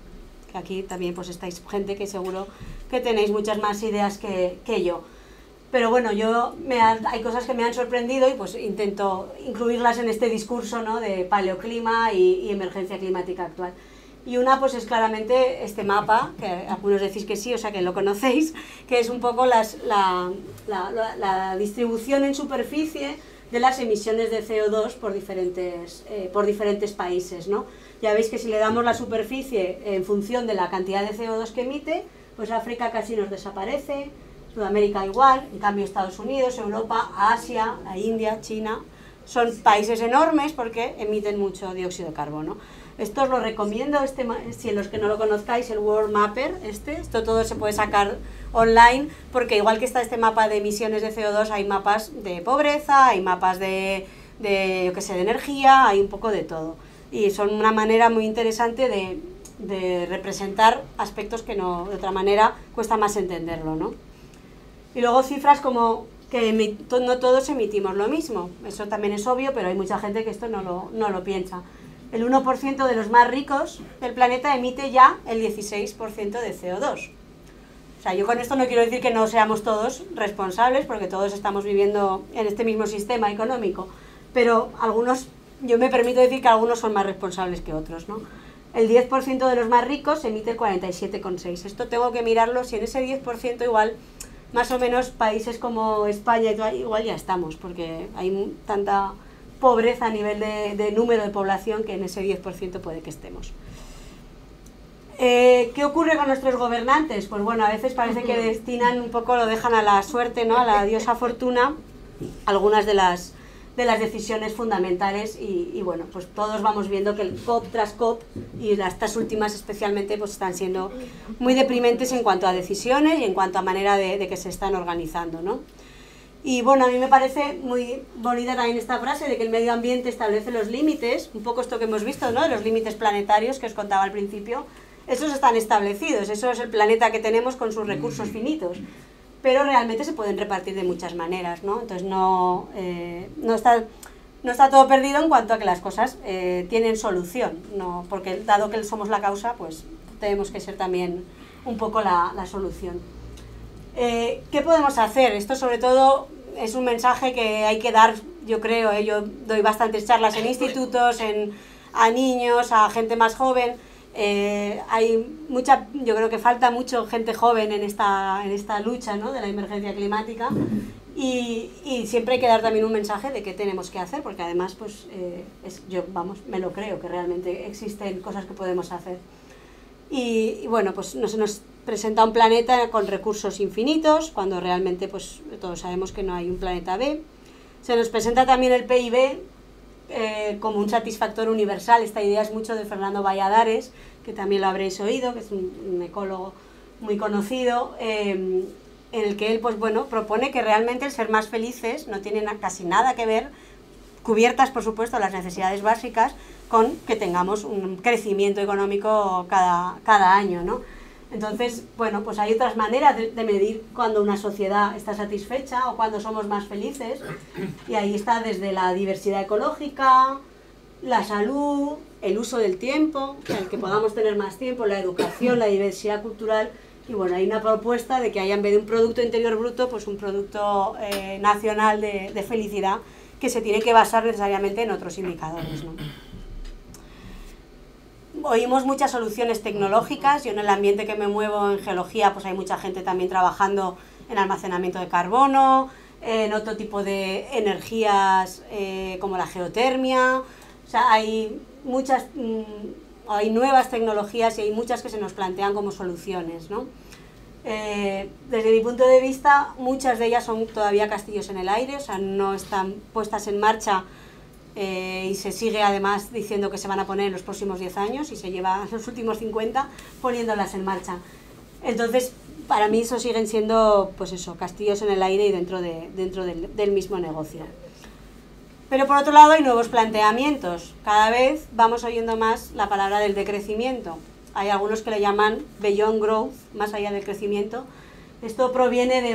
Speaker 2: Que aquí también pues estáis gente que seguro que tenéis muchas más ideas que yo. Pero bueno, hay cosas que me han sorprendido y pues intento incluirlas en este discurso, ¿no?, de paleoclima y emergencia climática actual. Y una pues es claramente este mapa, que algunos decís que sí, o sea que lo conocéis, que es un poco la distribución en superficie de las emisiones de CO2 por diferentes países, ¿no? Ya veis que si le damos la superficie en función de la cantidad de CO2 que emite, pues África casi nos desaparece, Sudamérica igual, en cambio Estados Unidos, Europa, Asia, la India, China, son países enormes porque emiten mucho dióxido de carbono. Esto os lo recomiendo, si los que no lo conozcáis, el World Mapper, esto todo se puede sacar online, porque igual que está este mapa de emisiones de CO2, hay mapas de pobreza, hay mapas de energía, hay un poco de todo. Y son una manera muy interesante de representar aspectos que no, de otra manera cuesta más entenderlo, ¿no? Y luego cifras como que no todos emitimos lo mismo, eso también es obvio, pero hay mucha gente que esto no lo piensa. El 1% de los más ricos del planeta emite ya el 16% de CO2. O sea, yo con esto no quiero decir que no seamos todos responsables, porque todos estamos viviendo en este mismo sistema económico, pero yo me permito decir que algunos son más responsables que otros, ¿no? El 10% de los más ricos emite el 47,6%. Esto tengo que mirarlo, si en ese 10% igual, más o menos países como España igual ya estamos, porque hay tanta pobreza a nivel de número de población que en ese 10% puede que estemos. ¿Qué ocurre con nuestros gobernantes? Pues bueno, a veces parece que destinan un poco, lo dejan a la suerte, ¿no?, a la diosa fortuna, algunas de las decisiones fundamentales y bueno, pues todos vamos viendo que el COP tras COP y estas últimas especialmente pues están siendo muy deprimentes en cuanto a decisiones y en cuanto a manera de que se están organizando, ¿no? Y bueno, a mí me parece muy bonita también esta frase de que el medio ambiente establece los límites, un poco esto que hemos visto, ¿no?, de los límites planetarios que os contaba al principio. Esos están establecidos, eso es el planeta que tenemos con sus recursos finitos, pero realmente se pueden repartir de muchas maneras, ¿no? Entonces no está todo perdido en cuanto a que las cosas tienen solución, ¿no? Porque dado que somos la causa, pues tenemos que ser también un poco la solución. ¿Qué podemos hacer? Esto sobre todo es un mensaje que hay que dar, yo creo, yo doy bastantes charlas en institutos, a niños, a gente más joven. Yo creo que falta mucho gente joven en esta lucha, ¿no?, de la emergencia climática y siempre hay que dar también un mensaje de qué tenemos que hacer, porque además pues me lo creo que realmente existen cosas que podemos hacer. y bueno, pues se nos presenta un planeta con recursos infinitos, cuando realmente pues todos sabemos que no hay un planeta B. Se nos presenta también el PIB como un satisfactor universal. Esta idea es mucho de Fernando Valladares, que también lo habréis oído, que es un ecólogo muy conocido, en el que él pues bueno, propone que realmente el ser más felices no tiene casi nada que ver, cubiertas por supuesto las necesidades básicas, con que tengamos un crecimiento económico cada año, ¿no? Entonces, bueno, pues hay otras maneras de medir cuando una sociedad está satisfecha o cuando somos más felices, y ahí está desde la diversidad ecológica, la salud, el uso del tiempo, el que podamos tener más tiempo, la educación, la diversidad cultural, y bueno, hay una propuesta de que haya en vez de un Producto Interior Bruto, pues un Producto Nacional de Felicidad, que se tiene que basar necesariamente en otros indicadores, ¿no? Oímos muchas soluciones tecnológicas. Yo en el ambiente que me muevo en geología pues hay mucha gente también trabajando en almacenamiento de carbono, en otro tipo de energías como la geotermia. O sea, hay nuevas tecnologías y hay muchas que se nos plantean como soluciones, ¿no? Desde mi punto de vista, muchas de ellas son todavía castillos en el aire, o sea, no están puestas en marcha. Y se sigue además diciendo que se van a poner en los próximos 10 años y se lleva los últimos 50 poniéndolas en marcha. Entonces, para mí eso siguen siendo, pues eso, castillos en el aire y dentro del mismo negocio. Pero por otro lado hay nuevos planteamientos. Cada vez vamos oyendo más la palabra del decrecimiento. Hay algunos que le llaman beyond growth, más allá del crecimiento. Esto proviene de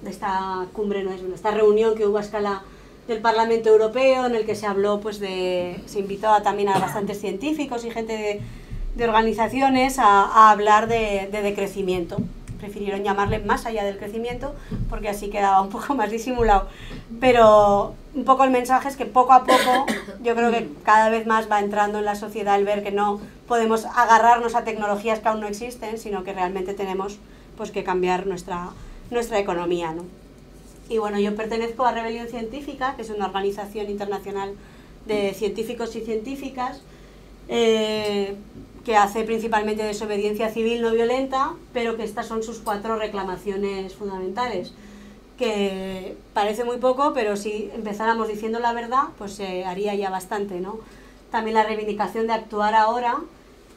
Speaker 2: esta cumbre, no es esta reunión que hubo a escala del Parlamento Europeo, en el que se habló, pues se invitó también a bastantes científicos y gente de organizaciones a hablar de decrecimiento. Prefirieron llamarle más allá del crecimiento porque así quedaba un poco más disimulado. Pero un poco el mensaje es que poco a poco yo creo que cada vez más va entrando en la sociedad el ver que no podemos agarrarnos a tecnologías que aún no existen, sino que realmente tenemos pues que cambiar nuestra economía, ¿no? Y bueno, yo pertenezco a Rebelión Científica, que es una organización internacional de científicos y científicas que hace principalmente desobediencia civil no violenta, pero que estas son sus 4 reclamaciones fundamentales, que parece muy poco, pero si empezáramos diciendo la verdad, pues se haría ya bastante, ¿no? También la reivindicación de actuar ahora.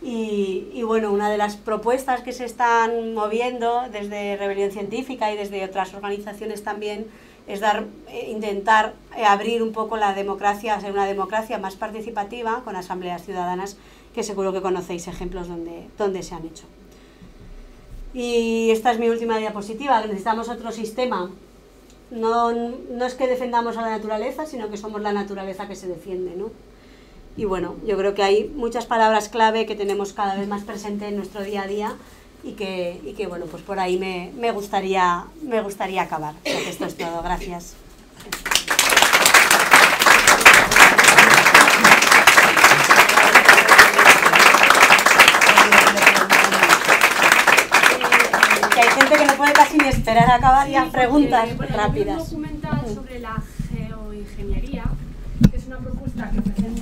Speaker 2: Y bueno, una de las propuestas que se están moviendo desde Rebelión Científica y desde otras organizaciones también es intentar abrir un poco la democracia, hacer una democracia más participativa con asambleas ciudadanas, que seguro que conocéis ejemplos donde se han hecho. Y esta es mi última diapositiva. Necesitamos otro sistema. No es que defendamos a la naturaleza, sino que somos la naturaleza que se defiende, ¿no? Y bueno, yo creo que hay muchas palabras clave que tenemos cada vez más presente en nuestro día a día y que bueno, pues por ahí me gustaría acabar. O sea que esto es todo. Gracias. Que hay gente que no puede casi ni esperar a acabar y a preguntas rápidas.
Speaker 4: Hay un documental sobre la geoingeniería, que es una propuesta que ofrecemos.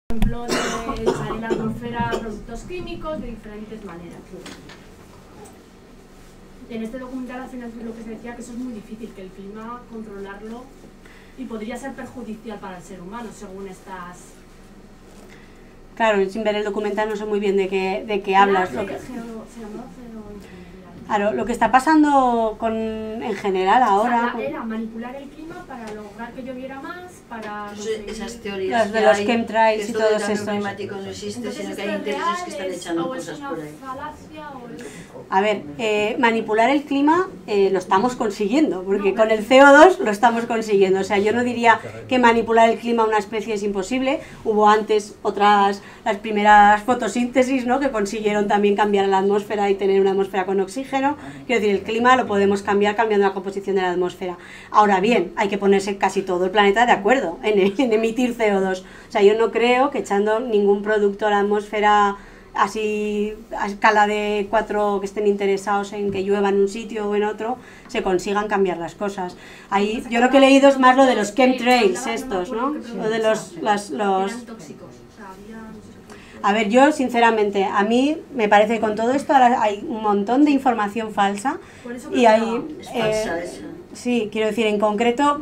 Speaker 4: Por ejemplo, de echar en la atmósfera productos químicos de diferentes maneras. En este documental al final lo que se decía que eso es muy difícil, que el clima controlarlo y podría ser perjudicial para el ser humano según estas...
Speaker 2: Claro, sin ver el documental no sé muy bien de qué hablas. Claro, lo que está pasando en general ahora...
Speaker 4: O sea, era manipular el clima para lograr que lloviera más, para...
Speaker 5: Esas teorías
Speaker 2: de los chemtrails y todos estos.
Speaker 5: El cambio climático no existe, sino que hay intereses que están echando cosas por ahí.
Speaker 2: A ver, manipular el clima lo estamos consiguiendo, porque con el CO2 lo estamos consiguiendo. O sea, yo no diría que manipular el clima a una especie es imposible. Hubo antes las primeras fotosíntesis, ¿no?, que consiguieron también cambiar la atmósfera y tener una atmósfera con oxígeno. Quiero decir, el clima lo podemos cambiar cambiando la composición de la atmósfera. Ahora bien, hay que ponerse casi todo el planeta de acuerdo en emitir CO2. O sea, yo no creo que echando ningún producto a la atmósfera así a escala de 4 que estén interesados en que llueva en un sitio o en otro, se consigan cambiar las cosas. Ahí, yo lo que he leído es más lo de los chemtrails estos, ¿no? Lo de los... A ver, yo sinceramente, a mí me parece que con todo esto ahora hay un montón de información falsa y hay...
Speaker 5: Es falsa esa.
Speaker 2: Sí, quiero decir, en concreto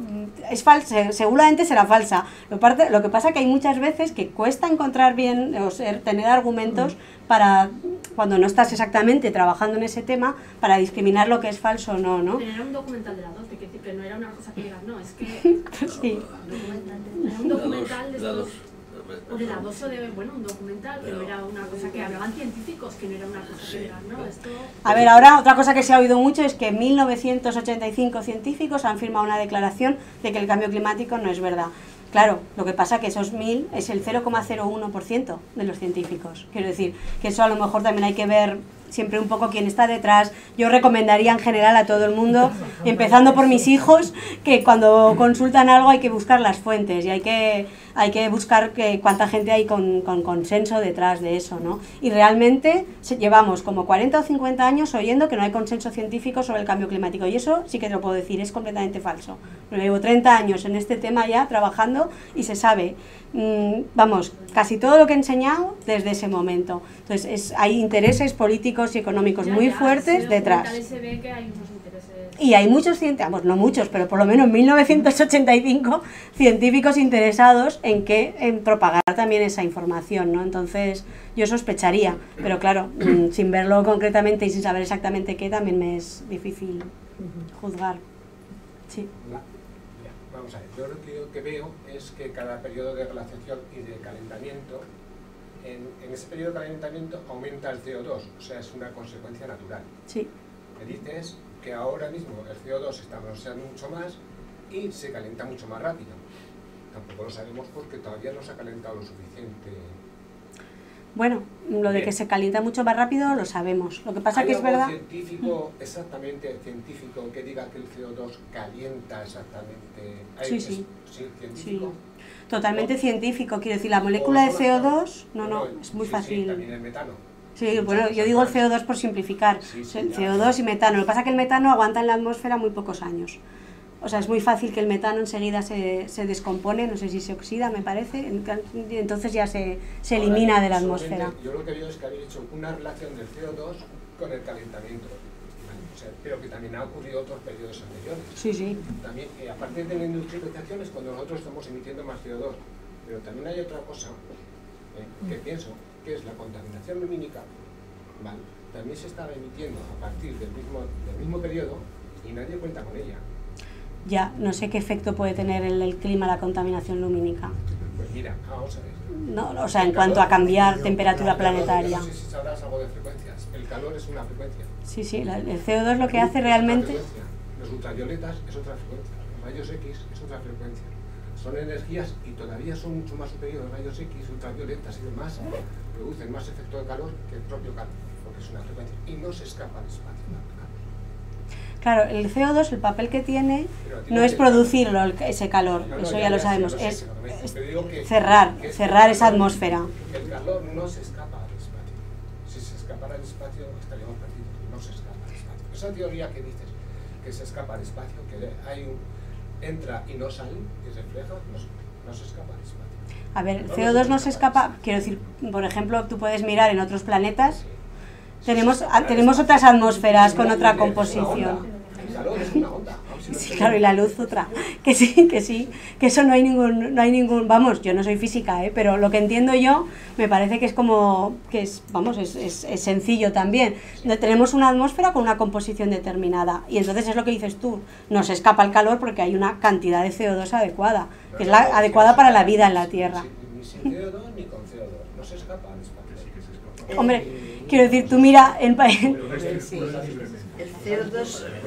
Speaker 2: es falsa, seguramente será falsa. Lo que pasa es que hay muchas veces que cuesta encontrar bien, o sea, tener argumentos para, cuando no estás exactamente trabajando en ese tema, para discriminar lo que es falso o no, ¿no?
Speaker 4: Pero era un documental de la 2, que decir que no era una cosa que digas, no, es que...
Speaker 2: Pues sí.
Speaker 4: Era un documental de estos... O de la 2 o de, bueno, un documental, que no era una cosa que hablaban científicos, que no era una cosa que digan, no, esto...
Speaker 2: A ver, ahora otra cosa que se ha oído mucho es que en 1985 científicos han firmado una declaración de que el cambio climático no es verdad. Claro, lo que pasa es que esos 1000 es el 0,01% de los científicos. Quiero decir, que eso a lo mejor también hay que ver siempre un poco quién está detrás. Yo recomendaría en general a todo el mundo, empezando por mis hijos, que cuando consultan algo hay que buscar las fuentes y hay que buscar cuánta gente hay con consenso detrás de eso, ¿no? Y realmente llevamos como 40 o 50 años oyendo que no hay consenso científico sobre el cambio climático, y eso sí que te lo puedo decir, es completamente falso. Yo llevo 30 años en este tema ya trabajando y se sabe, vamos, casi todo lo que he enseñado desde ese momento. Entonces hay intereses políticos y económicos muy fuertes detrás.
Speaker 4: Se ve que hay unos intereses.
Speaker 2: Y hay muchos científicos, no muchos, pero por lo menos 1985 científicos interesados en propagar también esa información, ¿no? Entonces yo sospecharía, pero claro, sin verlo concretamente y sin saber exactamente qué, también me es difícil juzgar. Sí.
Speaker 6: Vamos a ver, yo lo que veo es que cada periodo de glaciación y de calentamiento, en ese periodo de calentamiento aumenta el CO2, o sea, es una consecuencia natural.
Speaker 2: Sí.
Speaker 6: Me dices que ahora mismo el CO2 está bronceando mucho más y se calienta mucho más rápido. Tampoco lo sabemos porque todavía no se ha calentado lo suficiente.
Speaker 2: Bueno, lo de que se calienta mucho más rápido lo sabemos. Lo que pasa que es verdad...
Speaker 6: ¿Hay algo científico, exactamente científico, que diga que el CO2 calienta exactamente?
Speaker 2: Sí, sí.
Speaker 6: ¿Sí, científico?
Speaker 2: Sí. Totalmente científico, quiero decir, la molécula de CO2... No, es muy fácil.
Speaker 6: Sí, también el metano.
Speaker 2: Sí, bueno, yo digo el CO2 por simplificar.
Speaker 6: Sí,
Speaker 2: CO2 y metano. Lo que pasa es que el metano aguanta en la atmósfera muy pocos años. O sea, es muy fácil que el metano enseguida se descompone, no sé si se oxida, me parece, y entonces ya se elimina de la atmósfera.
Speaker 6: Yo lo que veo es que habéis hecho una relación del CO2 con el calentamiento, o sea, pero que también ha ocurrido otros periodos anteriores.
Speaker 2: Sí, sí.
Speaker 6: También, aparte de la industrialización es cuando nosotros estamos emitiendo más CO2, pero también hay otra cosa que pienso, que es la contaminación lumínica, ¿vale? También se estaba emitiendo a partir del mismo periodo y nadie cuenta con ella.
Speaker 2: Ya, no sé qué efecto puede tener en el clima la contaminación lumínica.
Speaker 6: Pues mira, vamos a ver.
Speaker 2: No, o sea, en cuanto a cambiar temperatura planetaria.
Speaker 6: No sé si sabrás algo de frecuencias. El calor es una frecuencia.
Speaker 2: Sí, sí, el CO2 lo que hace realmente...
Speaker 6: Los ultravioletas es otra frecuencia. Los rayos X es otra frecuencia. Son energías y todavía son mucho más superiores a los rayos X, ultravioletas y demás. Producen más efecto de calor que el propio calor, porque es una frecuencia. Y no se escapa al espacio.
Speaker 2: Claro, el CO2, el papel que tiene, no es producirlo, ese calor, eso ya lo sabemos, es cerrar esa atmósfera.
Speaker 6: El calor no se escapa al espacio. Si se escapara al espacio, estaríamos perdidos. No se escapa al espacio. Esa teoría que dices, que se escapa al espacio, que entra y no sale, y refleja, no se escapa al espacio.
Speaker 2: A ver, el CO2 no se escapa, quiero decir, por ejemplo, tú puedes mirar en otros planetas. Tenemos otras atmósferas con otra composición. Sí, claro, y la luz otra. Que sí, que eso no hay ningún, vamos, yo no soy física, pero lo que entiendo yo me parece que es como, que es, vamos, es sencillo también. Tenemos una atmósfera con una composición determinada y entonces es lo que dices tú, no se escapa el calor porque hay una cantidad de CO2 adecuada, que es la adecuada para la vida en la Tierra.
Speaker 6: Ni sin CO2 ni con CO2, no se escapa al espacio.
Speaker 2: Hombre, quiero decir, tú mira el
Speaker 5: CO2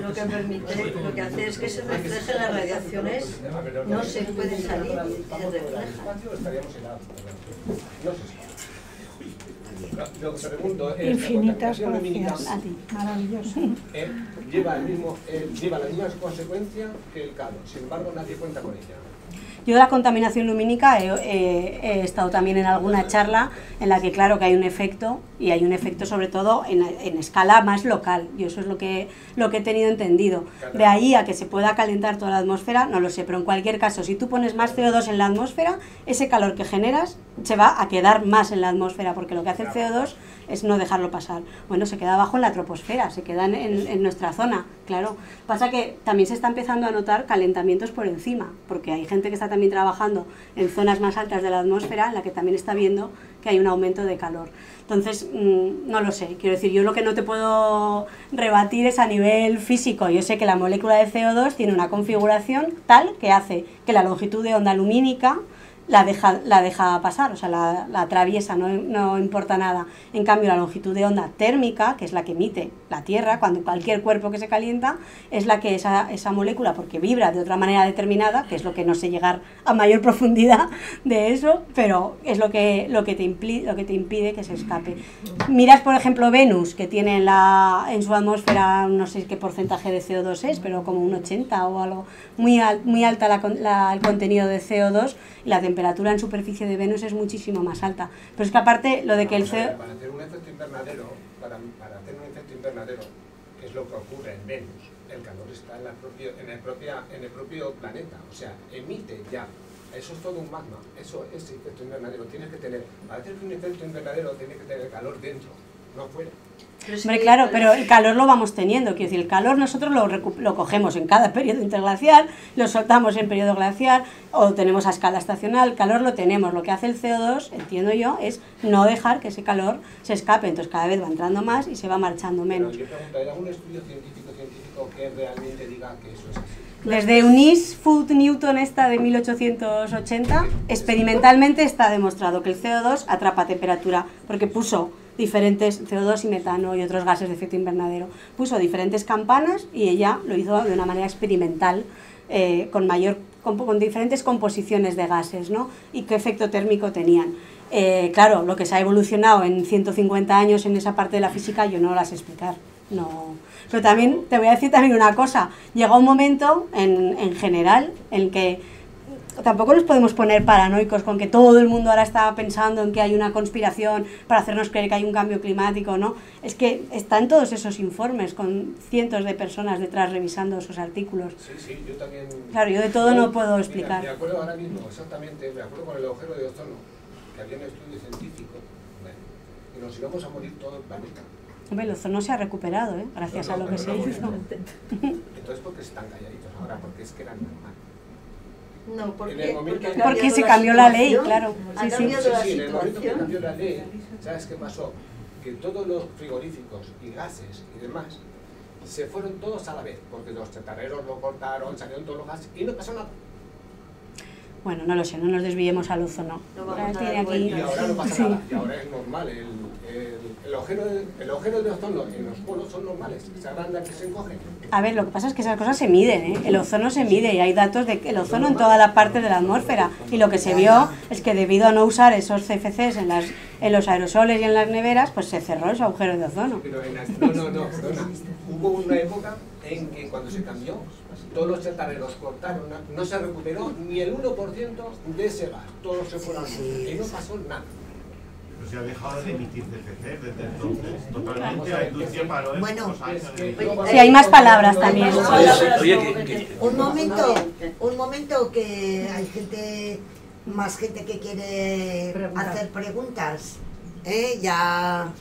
Speaker 5: lo que hace es que se reflejen las radiaciones, no se puede salir y se refleja.
Speaker 6: Lo segundo es
Speaker 7: infinitas
Speaker 6: la contaminación
Speaker 7: gracias. Maravilloso.
Speaker 6: Lleva las mismas consecuencias que el calor, sin embargo nadie cuenta con ella.
Speaker 2: Yo de la contaminación lumínica he estado también en alguna charla en la que claro que hay un efecto, y hay un efecto sobre todo en escala más local, y eso es lo que he tenido entendido. De ahí a que se pueda calentar toda la atmósfera, no lo sé, pero en cualquier caso, si tú pones más CO2 en la atmósfera, ese calor que generas se va a quedar más en la atmósfera, porque lo que hace el CO2 es no dejarlo pasar. Bueno, se queda abajo en la troposfera, se queda en nuestra zona, claro. Pasa que también se está empezando a notar calentamientos por encima, porque hay gente que está también trabajando en zonas más altas de la atmósfera, en la que también está viendo que hay un aumento de calor. Entonces, no lo sé, quiero decir, yo lo que no te puedo rebatir es a nivel físico. Yo sé que la molécula de CO2 tiene una configuración tal que hace que la longitud de onda lumínica la deja pasar, o sea, la atraviesa, no importa nada. En cambio, la longitud de onda térmica, que es la que emite la Tierra, cuando cualquier cuerpo que se calienta, es la que esa molécula, porque vibra de otra manera determinada, que es lo que no sé llegar a mayor profundidad de eso, pero es lo que te impide que se escape. Miras, por ejemplo, Venus, que tiene en su atmósfera, no sé qué porcentaje de CO2 es, pero como un 80 o algo, muy alta el contenido de CO2, y la temperatura en superficie de Venus es muchísimo más alta. Pero es que aparte, lo de que el CO2...
Speaker 6: Para hacer un efecto invernadero, que es lo que ocurre en Venus, el calor está en el propio planeta, o sea, emite ya. Eso es todo un magma, eso es efecto invernadero. Tienes que tener, para hacer un efecto invernadero, tienes que tener calor dentro, no fuera.
Speaker 2: Hombre, claro, pero el calor lo vamos teniendo, quiero decir, el calor nosotros lo cogemos en cada periodo interglacial, lo soltamos en periodo glacial, o tenemos a escala estacional, el calor lo tenemos. Lo que hace el CO2, entiendo yo, es no dejar que ese calor se escape, entonces cada vez va entrando más y se va marchando menos.
Speaker 6: Pero yo pregunto, ¿hay algún estudio científico que realmente diga que eso es así?
Speaker 2: Desde Eunice Foot Newton esta de 1880, experimentalmente está demostrado que el CO2 atrapa temperatura, porque puso diferentes CO2 y metano y otros gases de efecto invernadero. Puso diferentes campanas y ella lo hizo de una manera experimental, con diferentes composiciones de gases, ¿no? Y qué efecto térmico tenían. Claro, lo que se ha evolucionado en 150 años en esa parte de la física yo no la sé explicar. No. Pero también te voy a decir también una cosa. Llega un momento en general en que tampoco nos podemos poner paranoicos con que todo el mundo ahora está pensando en que hay una conspiración para hacernos creer que hay un cambio climático, ¿no? Es que están todos esos informes con cientos de personas detrás revisando esos artículos.
Speaker 6: Sí, yo también...
Speaker 2: Claro, yo de todo no puedo explicar.
Speaker 6: Me acuerdo ahora mismo, exactamente, me acuerdo con el agujero de ozono, que había un estudio científico, y nos íbamos a morir todo el planeta.
Speaker 2: Hombre, el ozono se ha recuperado, gracias a lo que se hizo.
Speaker 6: Entonces, ¿por qué están calladitos ahora? Porque es que eran normal.
Speaker 5: No,
Speaker 2: porque se cambió la ley, claro.
Speaker 5: Ha cambiado la
Speaker 6: en el momento que
Speaker 5: situación.
Speaker 6: cambió la ley, ¿sabes qué pasó? Que todos los frigoríficos y gases y demás se fueron todos a la vez, porque los chatarreros lo cortaron, salieron todos los gases y no pasó nada.
Speaker 2: Bueno, no lo sé, no nos desviemos al ozono.
Speaker 5: No vamos a
Speaker 2: Tiene
Speaker 5: dar
Speaker 2: aquí...
Speaker 6: Y ahora no pasa nada, y ahora es normal. El agujero de ozono en los polos son normales, se agrandan, que se encogen.
Speaker 2: A ver, lo que pasa es que esas cosas se miden, El ozono se mide y hay datos de que el ozono en toda la parte de la atmósfera. Y lo que se vio es que debido a no usar esos CFCs en los aerosoles y en las neveras, pues se cerró ese agujero de ozono.
Speaker 6: Pero no, hubo una época en que cuando se cambió, todos los chatarreros cortaron, no se recuperó ni el 1% de ese gas, todos se fueron y no pasó nada.
Speaker 7: Pero se ha dejado de emitir CFC desde entonces, totalmente, la industria paró en
Speaker 1: Bueno,
Speaker 7: pocos años.
Speaker 2: Sí, hay más palabras también.
Speaker 1: Un momento que hay más gente que quiere hacer preguntas. Ya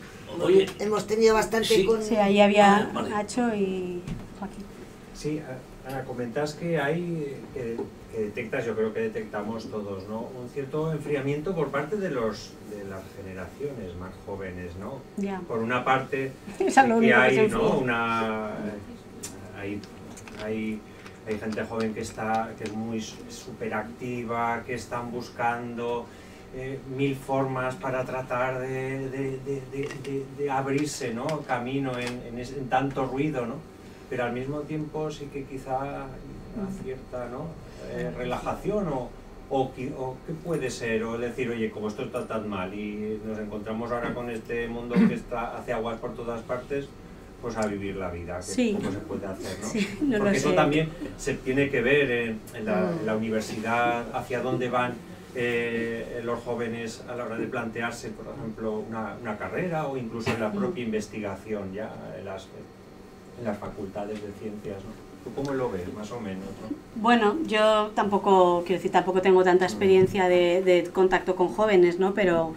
Speaker 1: hemos tenido bastante
Speaker 2: Sí, ahí había Nacho y Joaquín.
Speaker 8: Sí, Ana, comentas que hay, que detectas, yo creo que detectamos todos, ¿no? Un cierto enfriamiento por parte de las generaciones más jóvenes, ¿no?
Speaker 2: Ya.
Speaker 8: Por una parte,
Speaker 2: Es lo
Speaker 8: que
Speaker 2: único que
Speaker 8: hay,
Speaker 2: se
Speaker 8: ¿no?
Speaker 2: enfría.
Speaker 8: Hay gente joven que es muy súper activa, que están buscando mil formas para tratar de abrirse, ¿no? Camino en tanto ruido, ¿no? Pero al mismo tiempo sí que quizá una cierta, ¿no? Relajación o qué puede ser, o decir, oye, como esto está tan mal y nos encontramos ahora con este mundo que hace aguas por todas partes, pues a vivir la vida, que
Speaker 2: Sí.
Speaker 8: poco se puede hacer, ¿no?
Speaker 2: Sí, no lo
Speaker 8: Porque eso
Speaker 2: sé.
Speaker 8: también se tiene que ver en la universidad, hacia dónde van los jóvenes a la hora de plantearse, por ejemplo, una carrera o incluso en la propia investigación ya en las facultades de ciencias, ¿no? ¿Tú cómo lo ves, más o menos, ¿no?
Speaker 2: Bueno, yo tampoco, quiero decir, tampoco tengo tanta experiencia de contacto con jóvenes, ¿no? Pero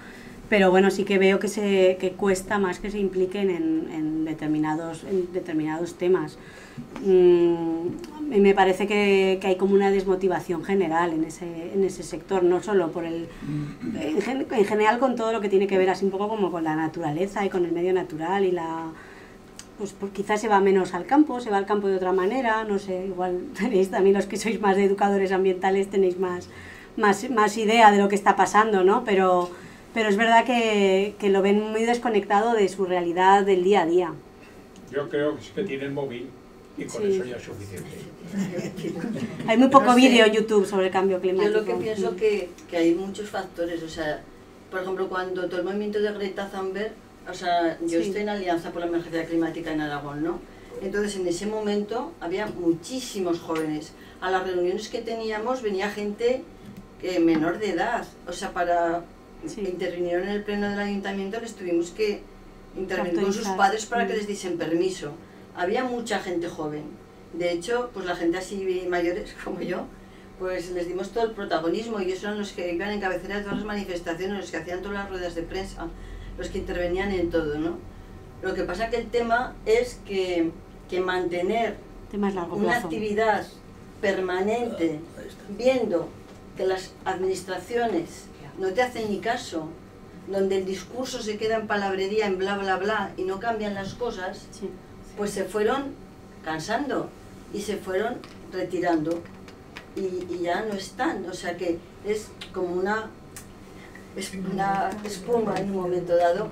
Speaker 2: bueno, sí que veo que cuesta más que se impliquen en determinados temas. Me parece que hay como una desmotivación general en ese sector, no solo por en general con todo lo que tiene que ver así un poco como con la naturaleza y con el medio natural y pues quizás se va menos al campo, se va al campo de otra manera, no sé, igual tenéis también los que sois más de educadores ambientales, tenéis más idea de lo que está pasando, ¿no? Pero es verdad que lo ven muy desconectado de su realidad del día a día.
Speaker 6: Yo creo que tienen móvil y con eso ya es suficiente.
Speaker 2: Hay muy poco
Speaker 5: No sé.
Speaker 2: vídeo en YouTube sobre el cambio climático.
Speaker 5: Yo lo que pienso que hay muchos factores, o sea, por ejemplo, cuando todo el movimiento de Greta Thunberg, o sea, yo
Speaker 2: Sí.
Speaker 5: estoy en Alianza por la Emergencia Climática en Aragón, ¿no? Entonces, en ese momento había muchísimos jóvenes. A las reuniones que teníamos venía gente menor de edad, o sea, para intervenir en el pleno del ayuntamiento les tuvimos que intervenir con sus padres para que les diesen permiso. Había mucha gente joven. De hecho, pues la gente así mayores como yo, pues les dimos todo el protagonismo y ellos eran los que iban en cabecera de todas las manifestaciones, los que hacían todas las ruedas de prensa, los que intervenían en todo, ¿no? Lo que pasa que el tema es que mantener una actividad permanente, viendo que las administraciones no te hacen ni caso, donde el discurso se queda en palabrería, en bla bla bla, y no cambian las cosas, pues se fueron cansando y se fueron retirando y ya no están, o sea que es como una espuma en un momento dado.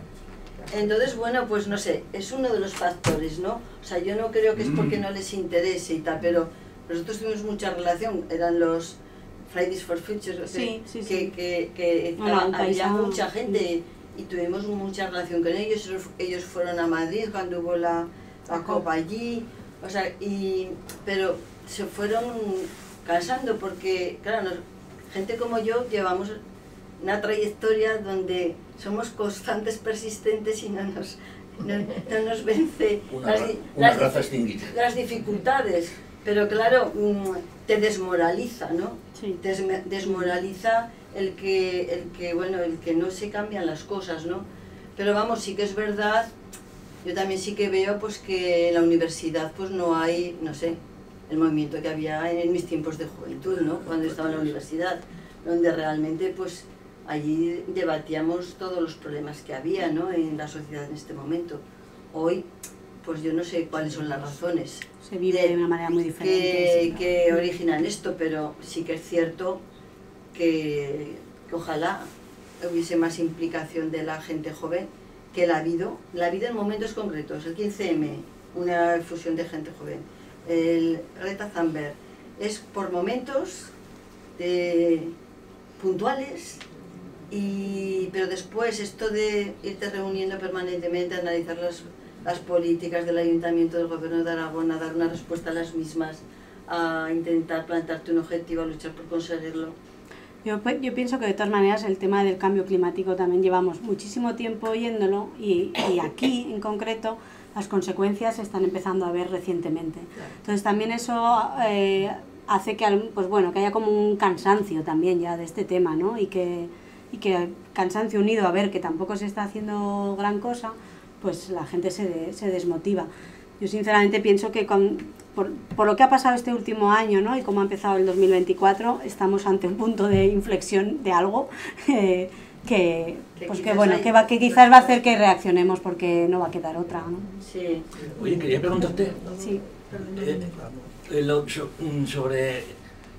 Speaker 5: Entonces, bueno, pues no sé, es uno de los factores, ¿no? O sea, yo no creo que es porque no les interese y tal, pero nosotros tuvimos mucha relación, eran los Fridays for Future, que había mucha gente y tuvimos mucha relación con ellos. Ellos fueron a Madrid cuando hubo la copa allí, o sea, pero se fueron cansando porque, claro, gente como yo llevamos una trayectoria donde somos constantes, persistentes y no nos vence las dificultades, pero claro, te desmoraliza, ¿no? Sí. Desmoraliza el que no se cambian las cosas, ¿no? Pero vamos, sí que es verdad, yo también sí que veo pues que en la universidad pues no hay, no sé, el movimiento que había en mis tiempos de juventud, ¿no? Cuando estaba en la universidad, donde realmente pues allí debatíamos todos los problemas que había, ¿no? En la sociedad en este momento. Hoy, pues yo no sé cuáles son las razones.
Speaker 2: Se vive de una manera muy diferente.
Speaker 5: Que originan esto, pero sí que es cierto que ojalá hubiese más implicación de la gente joven, que la ha habido en momentos concretos. El 15M, una fusión de gente joven. El Greta Thunberg, es por momentos puntuales, pero después esto de irte reuniendo permanentemente, analizar las políticas del Ayuntamiento, del Gobierno de Aragón, a dar una respuesta a las mismas, a intentar plantarte un objetivo, a luchar por conseguirlo.
Speaker 2: Yo pienso que de todas maneras el tema del cambio climático también llevamos muchísimo tiempo oyéndolo y aquí en concreto las consecuencias se están empezando a ver recientemente. Entonces también eso hace que, pues bueno, que haya como un cansancio también ya de este tema, ¿no? Y que cansancio unido a ver que tampoco se está haciendo gran cosa, pues la gente se desmotiva. Yo sinceramente pienso que por lo que ha pasado este último año, ¿no? Y cómo ha empezado el 2024, estamos ante un punto de inflexión de algo que quizás va a hacer que reaccionemos porque no va a quedar otra, ¿no?
Speaker 5: Sí.
Speaker 9: Oye, quería preguntarte sobre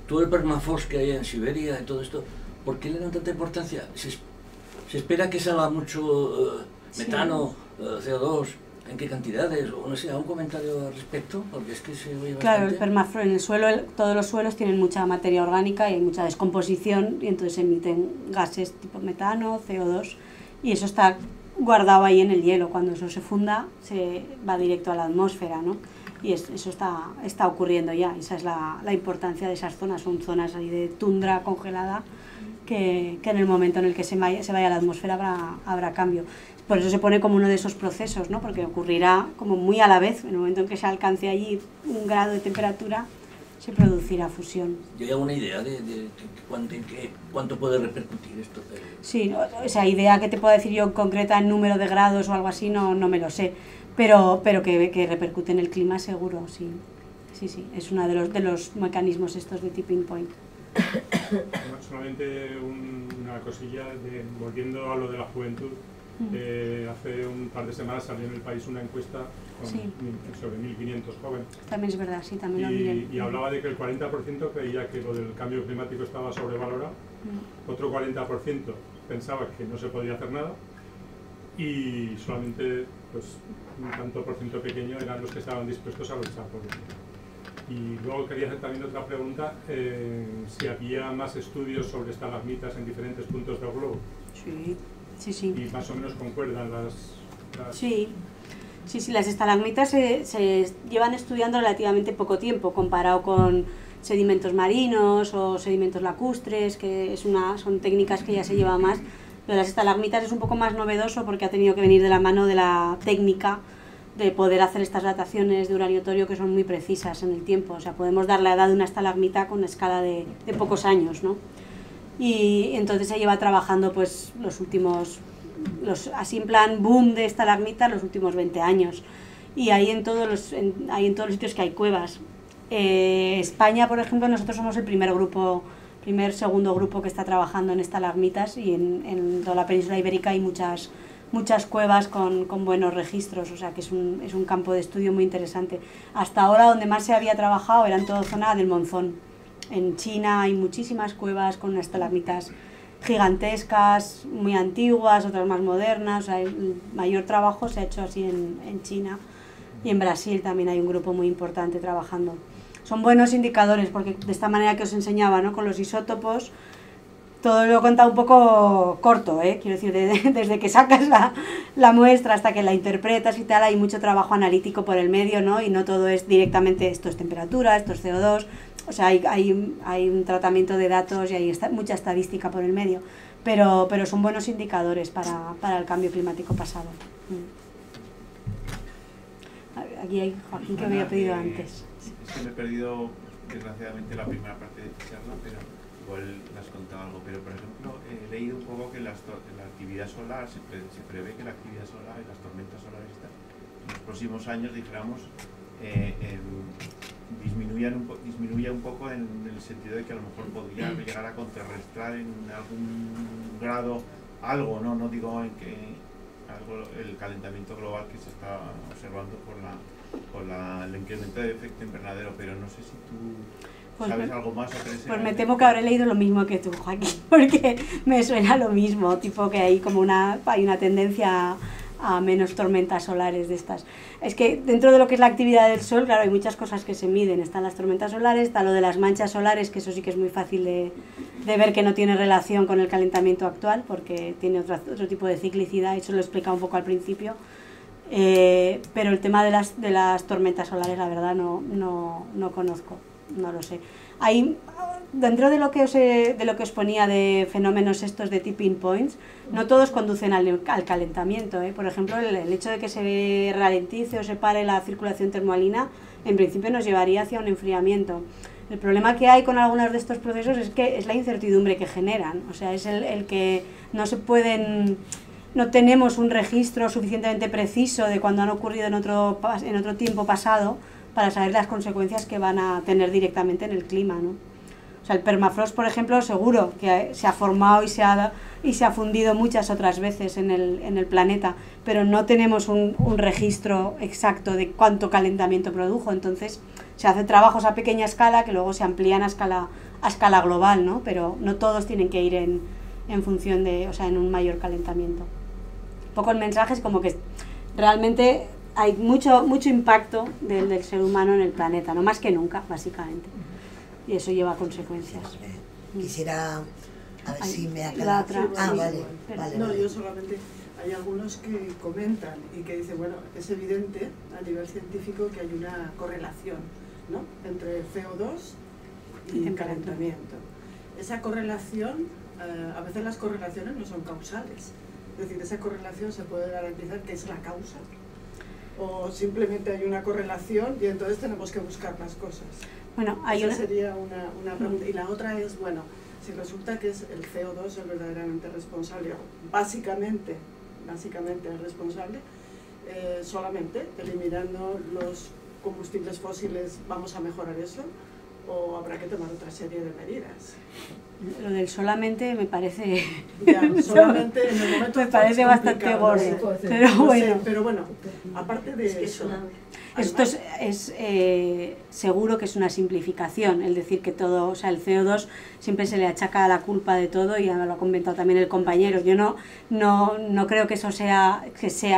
Speaker 9: todo el permafrost que hay en Siberia y todo esto, ¿por qué le dan tanta importancia? ¿Se espera que salga mucho metano, CO2? ¿En qué cantidades? O no sé, ¿algún comentario al respecto? Porque es que se oye bastante.
Speaker 2: Claro, el permafrost, en el suelo, todos los suelos tienen mucha materia orgánica y hay mucha descomposición y entonces emiten gases tipo metano, CO2 y eso está guardado ahí en el hielo. Cuando eso se funda, se va directo a la atmósfera, ¿no? Y eso está ocurriendo ya. Esa es la importancia de esas zonas. Son zonas ahí de tundra congelada que en el momento en el que se vaya a la atmósfera habrá cambio. Por eso se pone como uno de esos procesos, ¿no? Porque ocurrirá como muy a la vez. En el momento en que se alcance allí 1 grado de temperatura, se producirá fusión.
Speaker 9: ¿Yo hay alguna idea de cuánto puede repercutir esto?
Speaker 2: Sí, no, esa idea que te puedo decir yo concreta en número de grados o algo así no me lo sé, pero que repercute en el clima seguro, sí. Sí, es uno de los mecanismos estos de tipping point.
Speaker 3: Solamente una cosilla, volviendo a lo de la juventud. Hace un par de semanas salió en El País una encuesta sobre 1.500 jóvenes.
Speaker 2: También es verdad, sí, también lo miré.
Speaker 3: Y hablaba de que el 40% creía que lo del cambio climático estaba sobrevalorado, otro 40% pensaba que no se podía hacer nada y solamente pues, un tanto por ciento pequeño eran los que estaban dispuestos a luchar por ello. Y luego quería hacer también otra pregunta, si había más estudios sobre estalagmitas en diferentes puntos del globo.
Speaker 2: Sí.
Speaker 3: Y más o menos concuerdan las...
Speaker 2: Sí, las estalagmitas se llevan estudiando relativamente poco tiempo comparado con sedimentos marinos o sedimentos lacustres, que son técnicas que ya se llevan más. Pero las estalagmitas es un poco más novedoso porque ha tenido que venir de la mano de la técnica de poder hacer estas dataciones de uranio-torio que son muy precisas en el tiempo. O sea, podemos dar la edad de una estalagmita con una escala de pocos años, ¿no? Y entonces se lleva trabajando pues así en plan boom de estalagmitas los últimos 20 años. Y ahí en todos los sitios que hay cuevas. España, por ejemplo, nosotros somos el segundo grupo que está trabajando en estalagmitas y en toda la península ibérica hay muchas cuevas con buenos registros, o sea que es un campo de estudio muy interesante. Hasta ahora donde más se había trabajado era en toda zona del Monzón. En China hay muchísimas cuevas con estalagmitas gigantescas, muy antiguas, otras más modernas. O sea, el mayor trabajo se ha hecho así en China y en Brasil también hay un grupo muy importante trabajando. Son buenos indicadores porque de esta manera que os enseñaba, ¿no? Con los isótopos, todo lo he contado un poco corto, quiero decir, desde que sacas la muestra hasta que la interpretas y tal, hay mucho trabajo analítico por el medio, ¿no? Y no todo es directamente esto es temperatura, esto es CO2, o sea, hay un tratamiento de datos y hay mucha estadística por el medio, pero son buenos indicadores para el cambio climático pasado. Aquí hay Joaquín que había pedido antes.
Speaker 10: Es que me he perdido desgraciadamente la primera parte de tu charla, pero igual me has contado algo. Pero por ejemplo, he leído un poco que la actividad solar, se prevé que la actividad solar y las tormentas solares en los próximos años, dijéramos, disminuya un poco en el sentido de que a lo mejor podría llegar a contrarrestar en algún grado algo, no digo en que el calentamiento global que se está observando por el incremento de efecto invernadero, pero no sé si tú sabes algo más sobre ese.
Speaker 2: Pues me temo que habré leído lo mismo que tú, Joaquín, porque me suena lo mismo, tipo que hay como hay una tendencia a menos tormentas solares de estas. Es que dentro de lo que es la actividad del Sol, claro, hay muchas cosas que se miden. Están las tormentas solares, está lo de las manchas solares, que eso sí que es muy fácil de ver que no tiene relación con el calentamiento actual, porque tiene otro tipo de ciclicidad, eso lo he explicado un poco al principio. Pero el tema de las tormentas solares, la verdad, no conozco, no lo sé. Hay, dentro de lo que os ponía de fenómenos estos de tipping points, no todos conducen al calentamiento, Por ejemplo, el hecho de que se ralentice o se pare la circulación termoalina, en principio nos llevaría hacia un enfriamiento. El problema que hay con algunos de estos procesos es que es la incertidumbre que generan, o sea, es el que no tenemos un registro suficientemente preciso de cuando han ocurrido en otro tiempo pasado para saber las consecuencias que van a tener directamente en el clima, ¿no? O sea, el permafrost, por ejemplo, seguro que se ha formado y se ha fundido muchas otras veces en el planeta, pero no tenemos un registro exacto de cuánto calentamiento produjo. Entonces, se hacen trabajos a pequeña escala que luego se amplían a escala global, ¿no? Pero no todos tienen que ir en función en un mayor calentamiento. Un poco el mensaje es como que realmente hay mucho impacto del ser humano en el planeta, no más que nunca, básicamente. Y eso lleva a consecuencias.
Speaker 1: Quisiera A ver si me ha
Speaker 2: la
Speaker 1: quedado.
Speaker 2: otra.
Speaker 1: Ah,
Speaker 2: Sí.
Speaker 1: vale, vale.
Speaker 11: No,
Speaker 1: vale.
Speaker 11: yo solamente, hay algunos que comentan y que dicen, bueno, es evidente a nivel científico que hay una correlación, ¿no?, entre CO2 y calentamiento. Esa correlación, a veces las correlaciones no son causales, es decir, esa correlación se puede garantizar que es la causa, o simplemente hay una correlación y entonces tenemos que buscar las cosas.
Speaker 2: Bueno, hay
Speaker 11: Esa sería una pregunta. Y la otra es, bueno, si resulta que es el CO2 el verdaderamente responsable, o básicamente es responsable, solamente eliminando los combustibles fósiles vamos a mejorar eso, o habrá que tomar otra serie de medidas.
Speaker 2: Lo del solamente me parece...
Speaker 11: Ya, solamente en el momento
Speaker 2: me parece bastante gordo, pero bueno, aparte de eso... Esto es seguro que es una simplificación, el decir que todo, o sea, el CO2 siempre se le achaca la culpa de todo, y ya lo ha comentado también el compañero. Yo no creo que eso sea,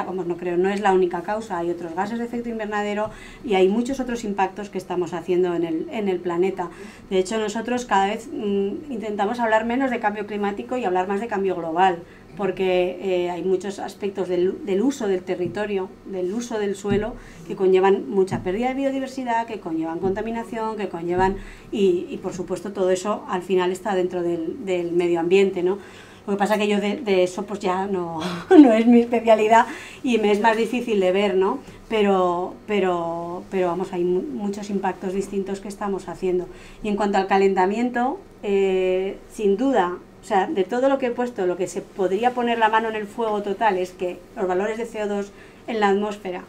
Speaker 2: vamos, no creo, no es la única causa. Hay otros gases de efecto invernadero y hay muchos otros impactos que estamos haciendo en el planeta. De hecho, nosotros cada vez intentamos hablar menos de cambio climático y hablar más de cambio global, porque hay muchos aspectos del uso del territorio, del uso del suelo, que conllevan mucha pérdida de biodiversidad, que conllevan contaminación, que conllevan, y por supuesto todo eso al final está dentro del medio ambiente, ¿no? Lo que pasa que yo de eso pues ya no es mi especialidad y me es más difícil de ver, ¿no? Pero vamos, hay muchos impactos distintos que estamos haciendo. Y en cuanto al calentamiento, sin duda, o sea, de todo lo que he puesto, lo que se podría poner la mano en el fuego total es que los valores de CO2 en la atmósfera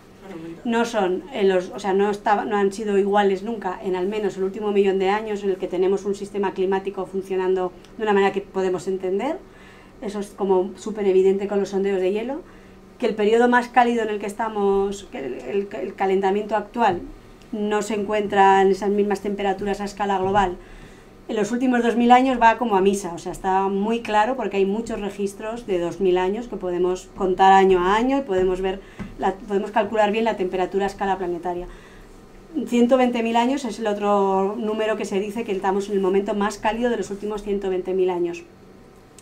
Speaker 2: no son, no han sido iguales nunca en al menos el último 1.000.000 de años, en el que tenemos un sistema climático funcionando de una manera que podemos entender. Eso es como súper evidente con los sondeos de hielo. Que el periodo más cálido en el que estamos, que el calentamiento actual, no se encuentra en esas mismas temperaturas a escala global. En los últimos 2000 años va como a misa, o sea, está muy claro porque hay muchos registros de 2000 años que podemos contar año a año y podemos calcular bien la temperatura a escala planetaria. 120.000 años es el otro número que se dice que estamos en el momento más cálido de los últimos 120.000 años.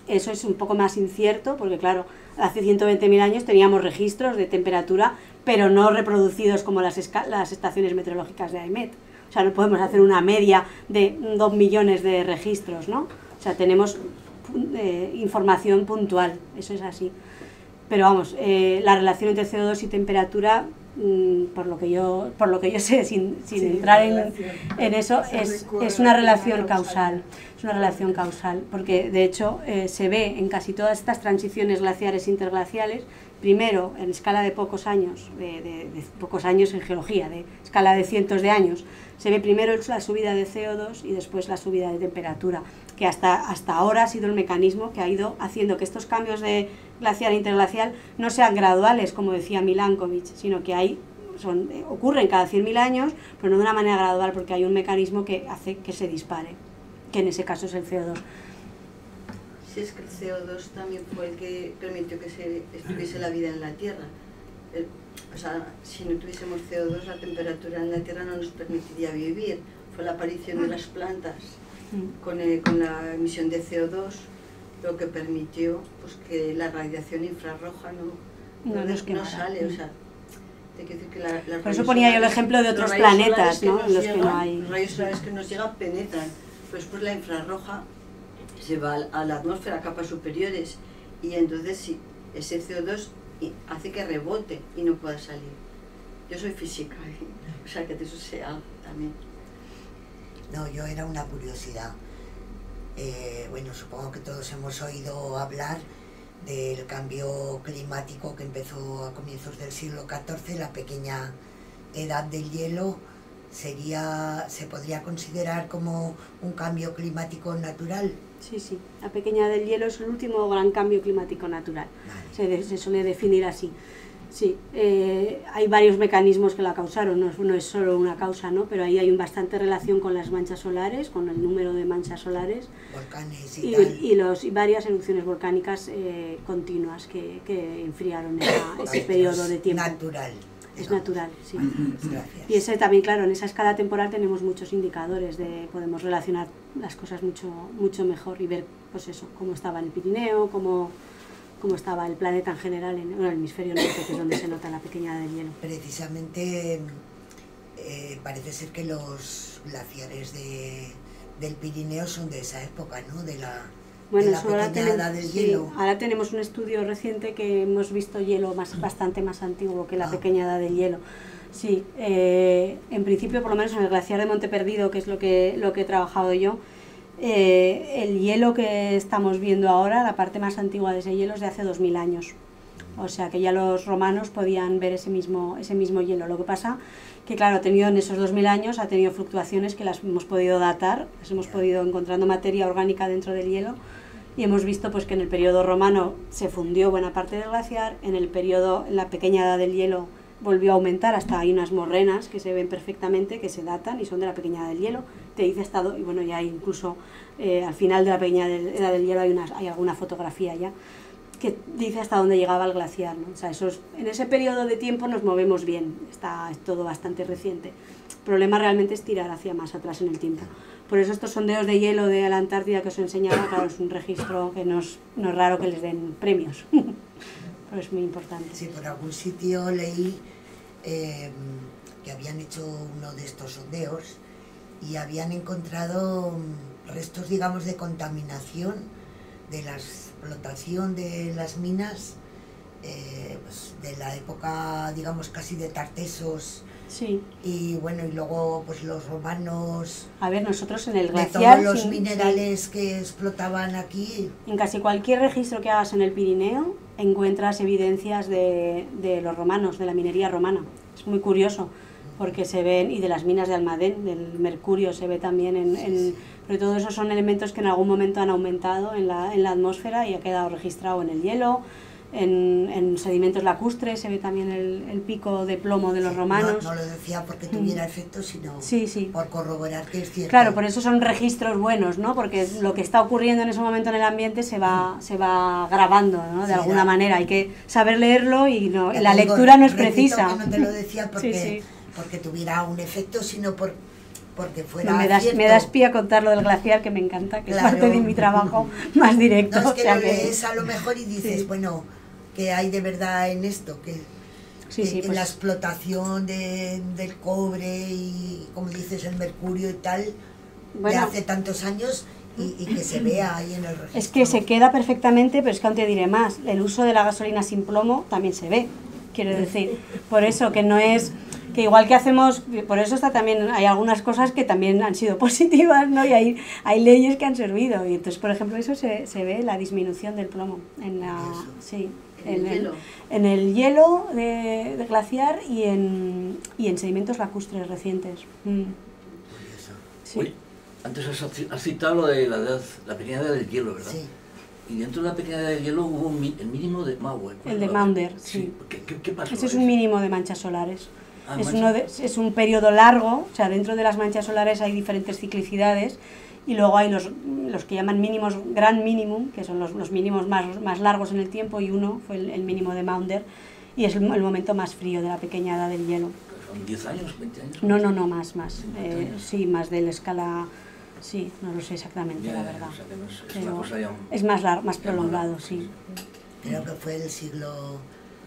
Speaker 2: Eso es un poco más incierto porque, claro, hace 120.000 años teníamos registros de temperatura, pero no reproducidos como las estaciones meteorológicas de AEMET. O sea, no podemos hacer una media de 2 millones de registros, ¿no? O sea, tenemos información puntual, eso es así. Pero vamos, la relación entre CO2 y temperatura, por lo que yo sé, sin entrar en eso, es una relación causal. Es una relación causal, porque de hecho se ve en casi todas estas transiciones glaciares e interglaciales, primero en escala de pocos años, de pocos años en geología, de escala de cientos de años, se ve primero la subida de CO2 y después la subida de temperatura, que hasta ahora ha sido el mecanismo que ha ido haciendo que estos cambios de glaciar e interglacial no sean graduales, como decía Milankovitch, sino que ocurren cada 100.000 años, pero no de una manera gradual, porque hay un mecanismo que hace que se dispare, que en ese caso es el CO2.
Speaker 5: Si es que el CO2 también fue el que permitió que estuviese la vida en la Tierra. O sea, si no tuviésemos CO2, la temperatura en la Tierra no nos permitiría vivir. Fue la aparición de las plantas con la emisión de CO2 lo que permitió pues, que la radiación infrarroja no sale. O sea, te quiero decir que
Speaker 2: por eso ponía yo el ejemplo de otros planetas, ¿no? En los que no hay...
Speaker 5: Los rayos solares que nos llegan penetran, pero después la infrarroja se va a la atmósfera, a capas superiores, y entonces sí, ese CO2 hace que rebote y no pueda salir. Yo soy física, o sea que eso sé algo también.
Speaker 1: No, yo era una curiosidad. Bueno, supongo que todos hemos oído hablar del cambio climático que empezó a comienzos del siglo XIV, la pequeña edad del hielo. ¿Se podría considerar como un cambio climático natural?
Speaker 2: Sí, la pequeña edad del hielo es el último gran cambio climático natural. Vale. Se suele definir así. Sí, hay varios mecanismos que la causaron, no es solo una causa, ¿no? Pero ahí hay bastante relación con las manchas solares, con el número de manchas solares.
Speaker 1: Volcanes
Speaker 2: y varias erupciones volcánicas continuas que enfriaron ese periodo de tiempo.
Speaker 1: Natural.
Speaker 2: Es natural, sí.
Speaker 1: Gracias.
Speaker 2: Y ese también, claro, en esa escala temporal tenemos muchos indicadores, podemos relacionar las cosas mucho mejor y ver, pues eso, cómo estaba el Pirineo, cómo estaba el planeta en general, en el hemisferio norte, que es donde se nota la pequeña del hielo.
Speaker 1: Precisamente parece ser que los glaciares del Pirineo son de esa época, ¿no? De la pequeña edad del hielo.
Speaker 2: Ahora tenemos un estudio reciente que hemos visto hielo bastante más antiguo que la pequeña edad del hielo. Sí, en principio, por lo menos en el glaciar de Monte Perdido, que es lo que he trabajado yo, el hielo que estamos viendo ahora, la parte más antigua de ese hielo es de hace 2000 años. O sea que ya los romanos podían ver ese mismo hielo. Lo que pasa que, claro, en esos 2000 años ha tenido fluctuaciones que las hemos podido datar, las hemos podido encontrando materia orgánica dentro del hielo, y hemos visto pues que en el periodo romano se fundió buena parte del glaciar, en la pequeña edad del hielo volvió a aumentar, hasta hay unas morrenas que se ven perfectamente, que se datan y son de la pequeña edad del hielo. Te dice y bueno, ya incluso al final de la pequeña edad del hielo hay alguna fotografía ya que dice hasta dónde llegaba el glaciar, ¿no? O sea, en ese periodo de tiempo nos movemos bien, es todo bastante reciente. El problema realmente es tirar hacia más atrás en el tiempo. Por eso estos sondeos de hielo de la Antártida que os he enseñado, claro, es un registro que no es raro que les den premios, pero es muy importante.
Speaker 1: Sí, por algún sitio leí que habían hecho uno de estos sondeos y habían encontrado restos, digamos, de contaminación de la explotación de las minas, pues de la época, digamos, casi de Tartesos.
Speaker 2: Sí.
Speaker 1: Y bueno, y luego pues los romanos.
Speaker 2: A ver, nosotros en el glaciar,
Speaker 1: de todos los minerales que explotaban aquí.
Speaker 2: En casi cualquier registro que hagas en el Pirineo encuentras evidencias de los romanos, de la minería romana. Es muy curioso porque se ven, y de las minas de Almadén, del mercurio se ve también pero todo eso son elementos que en algún momento han aumentado en la atmósfera y ha quedado registrado en el hielo. En sedimentos lacustres se ve también el pico de plomo de los romanos.
Speaker 1: No lo decía porque tuviera efecto, sino por corroborar que es cierto.
Speaker 2: Claro, por eso son registros buenos, ¿no? Porque lo que está ocurriendo en ese momento en el ambiente se va grabando, ¿no? De alguna manera. Hay que saber leerlo y la lectura no es precisa.
Speaker 1: Que no te lo decía porque tuviera un efecto, sino porque fuera
Speaker 2: me das pie a contar lo del glaciar, que me encanta, que es parte de mi trabajo más directo.
Speaker 1: No, es que lo lees a lo mejor y dices, bueno, que hay de verdad en esto, que la explotación del cobre y, como dices, el mercurio y tal, de hace tantos años y que se vea ahí en el registro.
Speaker 2: Es que se queda perfectamente, pero es que aún te diré más, el uso de la gasolina sin plomo también se ve, quiero decir, por eso que no es... que igual que hacemos, por eso también hay algunas cosas que también han sido positivas, ¿no? Y hay leyes que han servido, y entonces, por ejemplo, eso se ve, la disminución del plomo en el hielo de glaciar y en sedimentos lacustres recientes.
Speaker 9: Sí. Oye, antes has citado lo de la pequeña edad del hielo, ¿verdad? Sí. Y dentro de la pequeña edad del hielo hubo el mínimo de Maunder.
Speaker 2: El de Maunder, sí.
Speaker 9: ¿Qué pasó?
Speaker 2: Ese es un mínimo de manchas solares. Es un periodo largo, o sea, dentro de las manchas solares hay diferentes ciclicidades y luego hay los que llaman mínimos, gran minimum, que son los mínimos más largos en el tiempo, y uno fue el mínimo de Maunder y es el momento más frío de la pequeña edad del hielo.
Speaker 9: ¿Son 10 años, 20 años?
Speaker 2: No, más. Sí, más de la escala, sí, no lo sé exactamente, la verdad.
Speaker 9: O sea, que no es una cosa ya
Speaker 2: es más prolongado, sí.
Speaker 1: Creo que fue el siglo...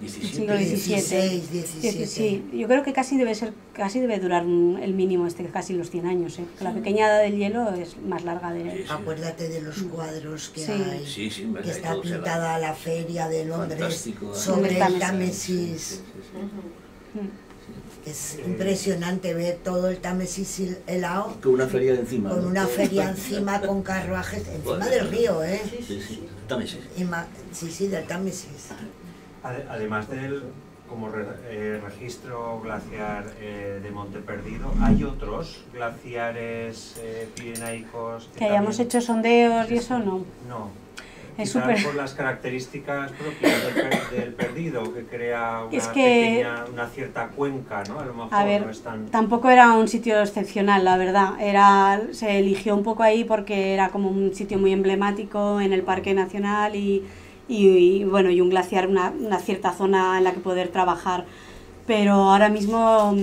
Speaker 2: Siglo XVII. Sí, yo creo que casi debe durar el mínimo casi los 100 años, ¿eh? La pequeña edad del hielo es más larga de...
Speaker 1: Acuérdate de los cuadros que hay, que está pintada la feria de Londres sobre el Támesis. Es impresionante ver todo el Támesis helado.
Speaker 9: Con una feria encima.
Speaker 1: Con una feria encima, con carruajes, encima del río, ¿eh?
Speaker 9: Sí, Támesis.
Speaker 1: Sí, del Támesis.
Speaker 8: Además del como registro glaciar de Monte Perdido, ¿hay otros glaciares pirenaicos
Speaker 2: que hayamos hecho sondeos y eso? No.
Speaker 8: Es por las características propias del perdido, que crea una cierta cuenca, ¿no? A lo mejor no es tan...
Speaker 2: Tampoco era un sitio excepcional, la verdad. Se eligió un poco ahí porque era como un sitio muy emblemático en el Parque Nacional y un glaciar, una cierta zona en la que poder trabajar pero ahora mismo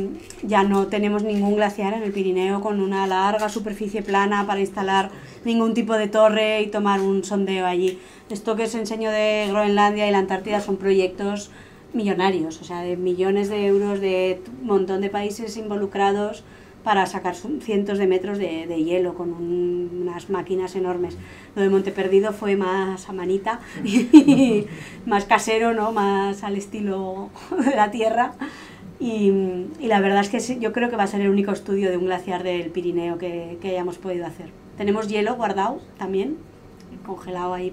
Speaker 2: ya no tenemos ningún glaciar en el Pirineo con una larga superficie plana para instalar ningún tipo de torre y tomar un sondeo allí. Esto que os enseño de Groenlandia y la Antártida son proyectos millonarios, o sea, de millones de euros, de un montón de países involucrados para sacar cientos de metros de hielo con unas máquinas enormes. Lo de Monte Perdido fue más a manita, y más casero, ¿no? Más al estilo de la Tierra. Y la verdad es que yo creo que va a ser el único estudio de un glaciar del Pirineo que hayamos podido hacer. Tenemos hielo guardado también, congelado ahí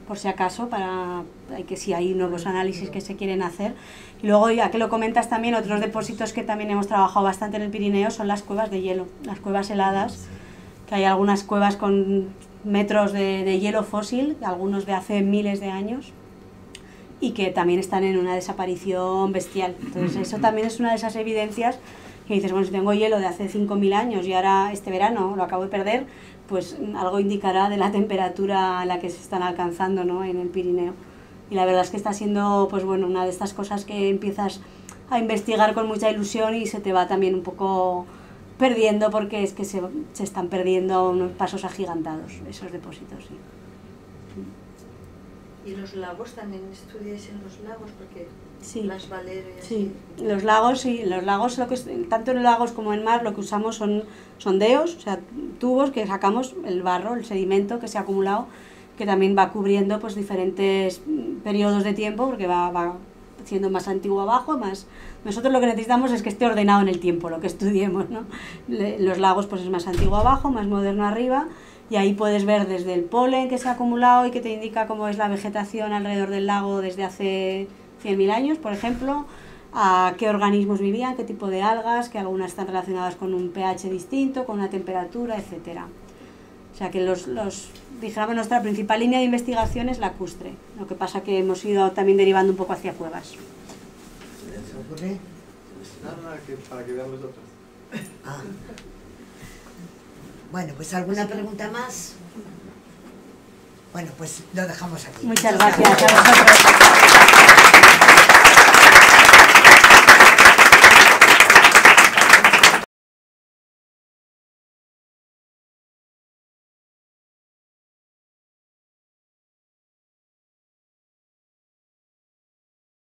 Speaker 2: por si acaso, si hay nuevos análisis que se quieren hacer. Y luego, ya que lo comentas también, otros depósitos que también hemos trabajado bastante en el Pirineo son las cuevas de hielo, las cuevas heladas, que hay algunas cuevas con metros de hielo fósil, algunos de hace miles de años, y que también están en una desaparición bestial. Entonces eso también es una de esas evidencias que dices, bueno, si tengo hielo de hace 5.000 años y ahora este verano lo acabo de perder, pues algo indicará de la temperatura a la que se están alcanzando, ¿no?, en el Pirineo. Y la verdad es que está siendo, pues bueno, una de estas cosas que empiezas a investigar con mucha ilusión y se te va también un poco perdiendo, porque es que se están perdiendo a unos pasos agigantados esos depósitos, sí.
Speaker 5: ¿Y los lagos también estudiáis en los lagos? Porque
Speaker 2: sí,
Speaker 5: las Valero y así.
Speaker 2: Sí, los lagos, tanto en lagos como en mar, lo que usamos son sondeos, o sea, tubos que sacamos el barro, el sedimento que se ha acumulado, que también va cubriendo pues diferentes periodos de tiempo, porque va siendo más antiguo abajo, más. Nosotros lo que necesitamos es que esté ordenado en el tiempo lo que estudiemos, ¿no? Los lagos pues es más antiguo abajo, más moderno arriba, y ahí puedes ver desde el polen que se ha acumulado y que te indica cómo es la vegetación alrededor del lago desde hace 100.000 años, por ejemplo, a qué organismos vivían, qué tipo de algas, que algunas están relacionadas con un pH distinto, con una temperatura, etcétera. O sea que dijéramos, nuestra principal línea de investigación es lacustre, lo que pasa que hemos ido también derivando un poco hacia cuevas.
Speaker 12: Para que vean los otros.
Speaker 1: Ah. Bueno, pues ¿alguna pregunta más? Bueno, pues lo dejamos aquí.
Speaker 2: Muchas gracias a vosotros.